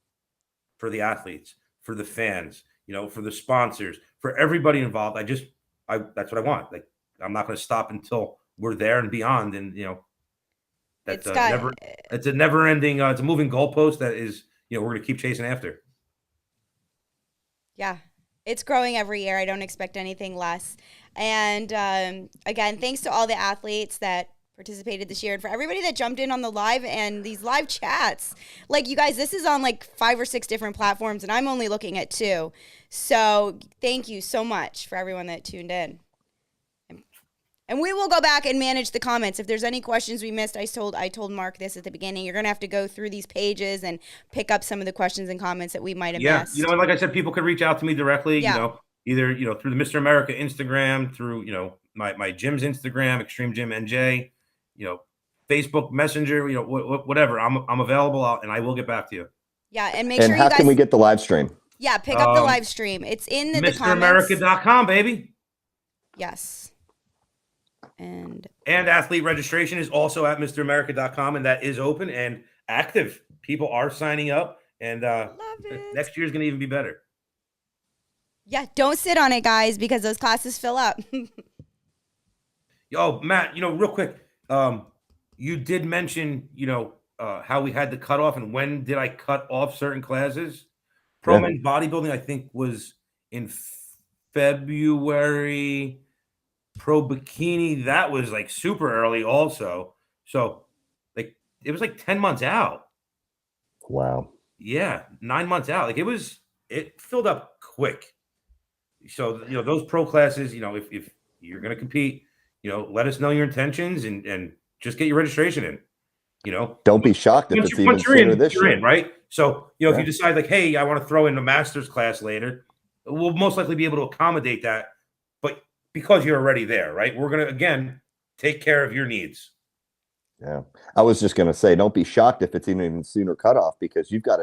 for the athletes, for the fans, for the sponsors, for everybody involved. That's what I want. I'm not going to stop until we're there and beyond. And, it's a never ending, it's a moving goalpost that is, we're going to keep chasing after. Yeah. It's growing every year. I don't expect anything less. And again, thanks to all the athletes that participated this year, and for everybody that jumped in on the live and these live chats. Like, you guys, this is on like 5 or 6 different platforms, and I'm only looking at 2. So thank you so much for everyone that tuned in. And we will go back and manage the comments. If there's any questions we missed, I told Mark this at the beginning. You're going to have to go through these pages and pick up some of the questions and comments that we might have missed. You know, and like I said, people could reach out to me directly, you know, either, you know, through the Mr. America Instagram, through, you know, my gym's Instagram, Extreme Gym NJ, you know, Facebook Messenger, you know, whatever. I'm available, and I will get back to you. Yeah, and make sure you guys... And how can we get the live stream? Yeah, pick up the live stream. It's in the comments. MrAmerica.com, baby. Yes. And athlete registration is also at MrAmerica.com, and that is open and active. People are signing up, and next year is going to even be better. Yeah, don't sit on it, guys, because those classes fill up. Yo, Matt, you know, real quick, you did mention, you know, how we had the cutoff, and when did I cut off certain classes? Pro men's bodybuilding, I think, was in February. Pro bikini, that was like super early also. So like it was like 10 months out. Wow. Yeah, 9 months out. Like it filled up quick. So, you know, those pro classes, you know, if you're going to compete, you know, let us know your intentions and just get your registration in, you know. Don't be shocked if it's even sooner this year. In, right? So, you know, if you decide like, hey, I want to throw in a master's class later, we'll most likely be able to accommodate that. But because you're already there, right? We're going to, again, take care of your needs. Yeah. I was just going to say, don't be shocked if it's even sooner cutoff, because you've got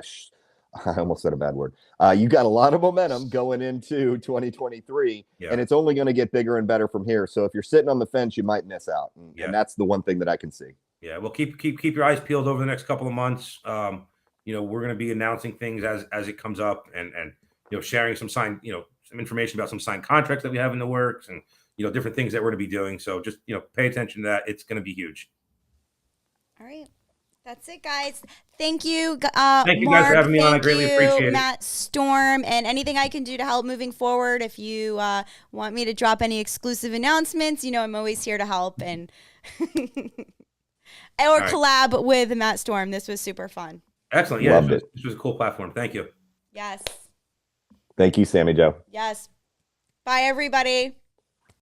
I almost said a bad word. You got a lot of momentum going into 2023, and it's only going to get bigger and better from here. So if you're sitting on the fence, you might miss out. And that's the one thing that I can see. Yeah. Well, keep your eyes peeled over the next couple of months. You know, we're going to be announcing things as it comes up, and, you know, sharing some some information about some signed contracts that we have in the works, and, you know, different things that we're going to be doing. So just, you know, pay attention to that. It's going to be huge. All right. That's it, guys. Thank you. Thank you, Mark, guys, for having me on. I greatly appreciate it. Matt, Storm, and anything I can do to help moving forward. If you want me to drop any exclusive announcements, you know, I'm always here to help, and or collab with Matt Storm. This was super fun. Excellent. Yeah, this was a cool platform. Thank you. Yes. Thank you, Sammy Jo. Yes. Bye, everybody.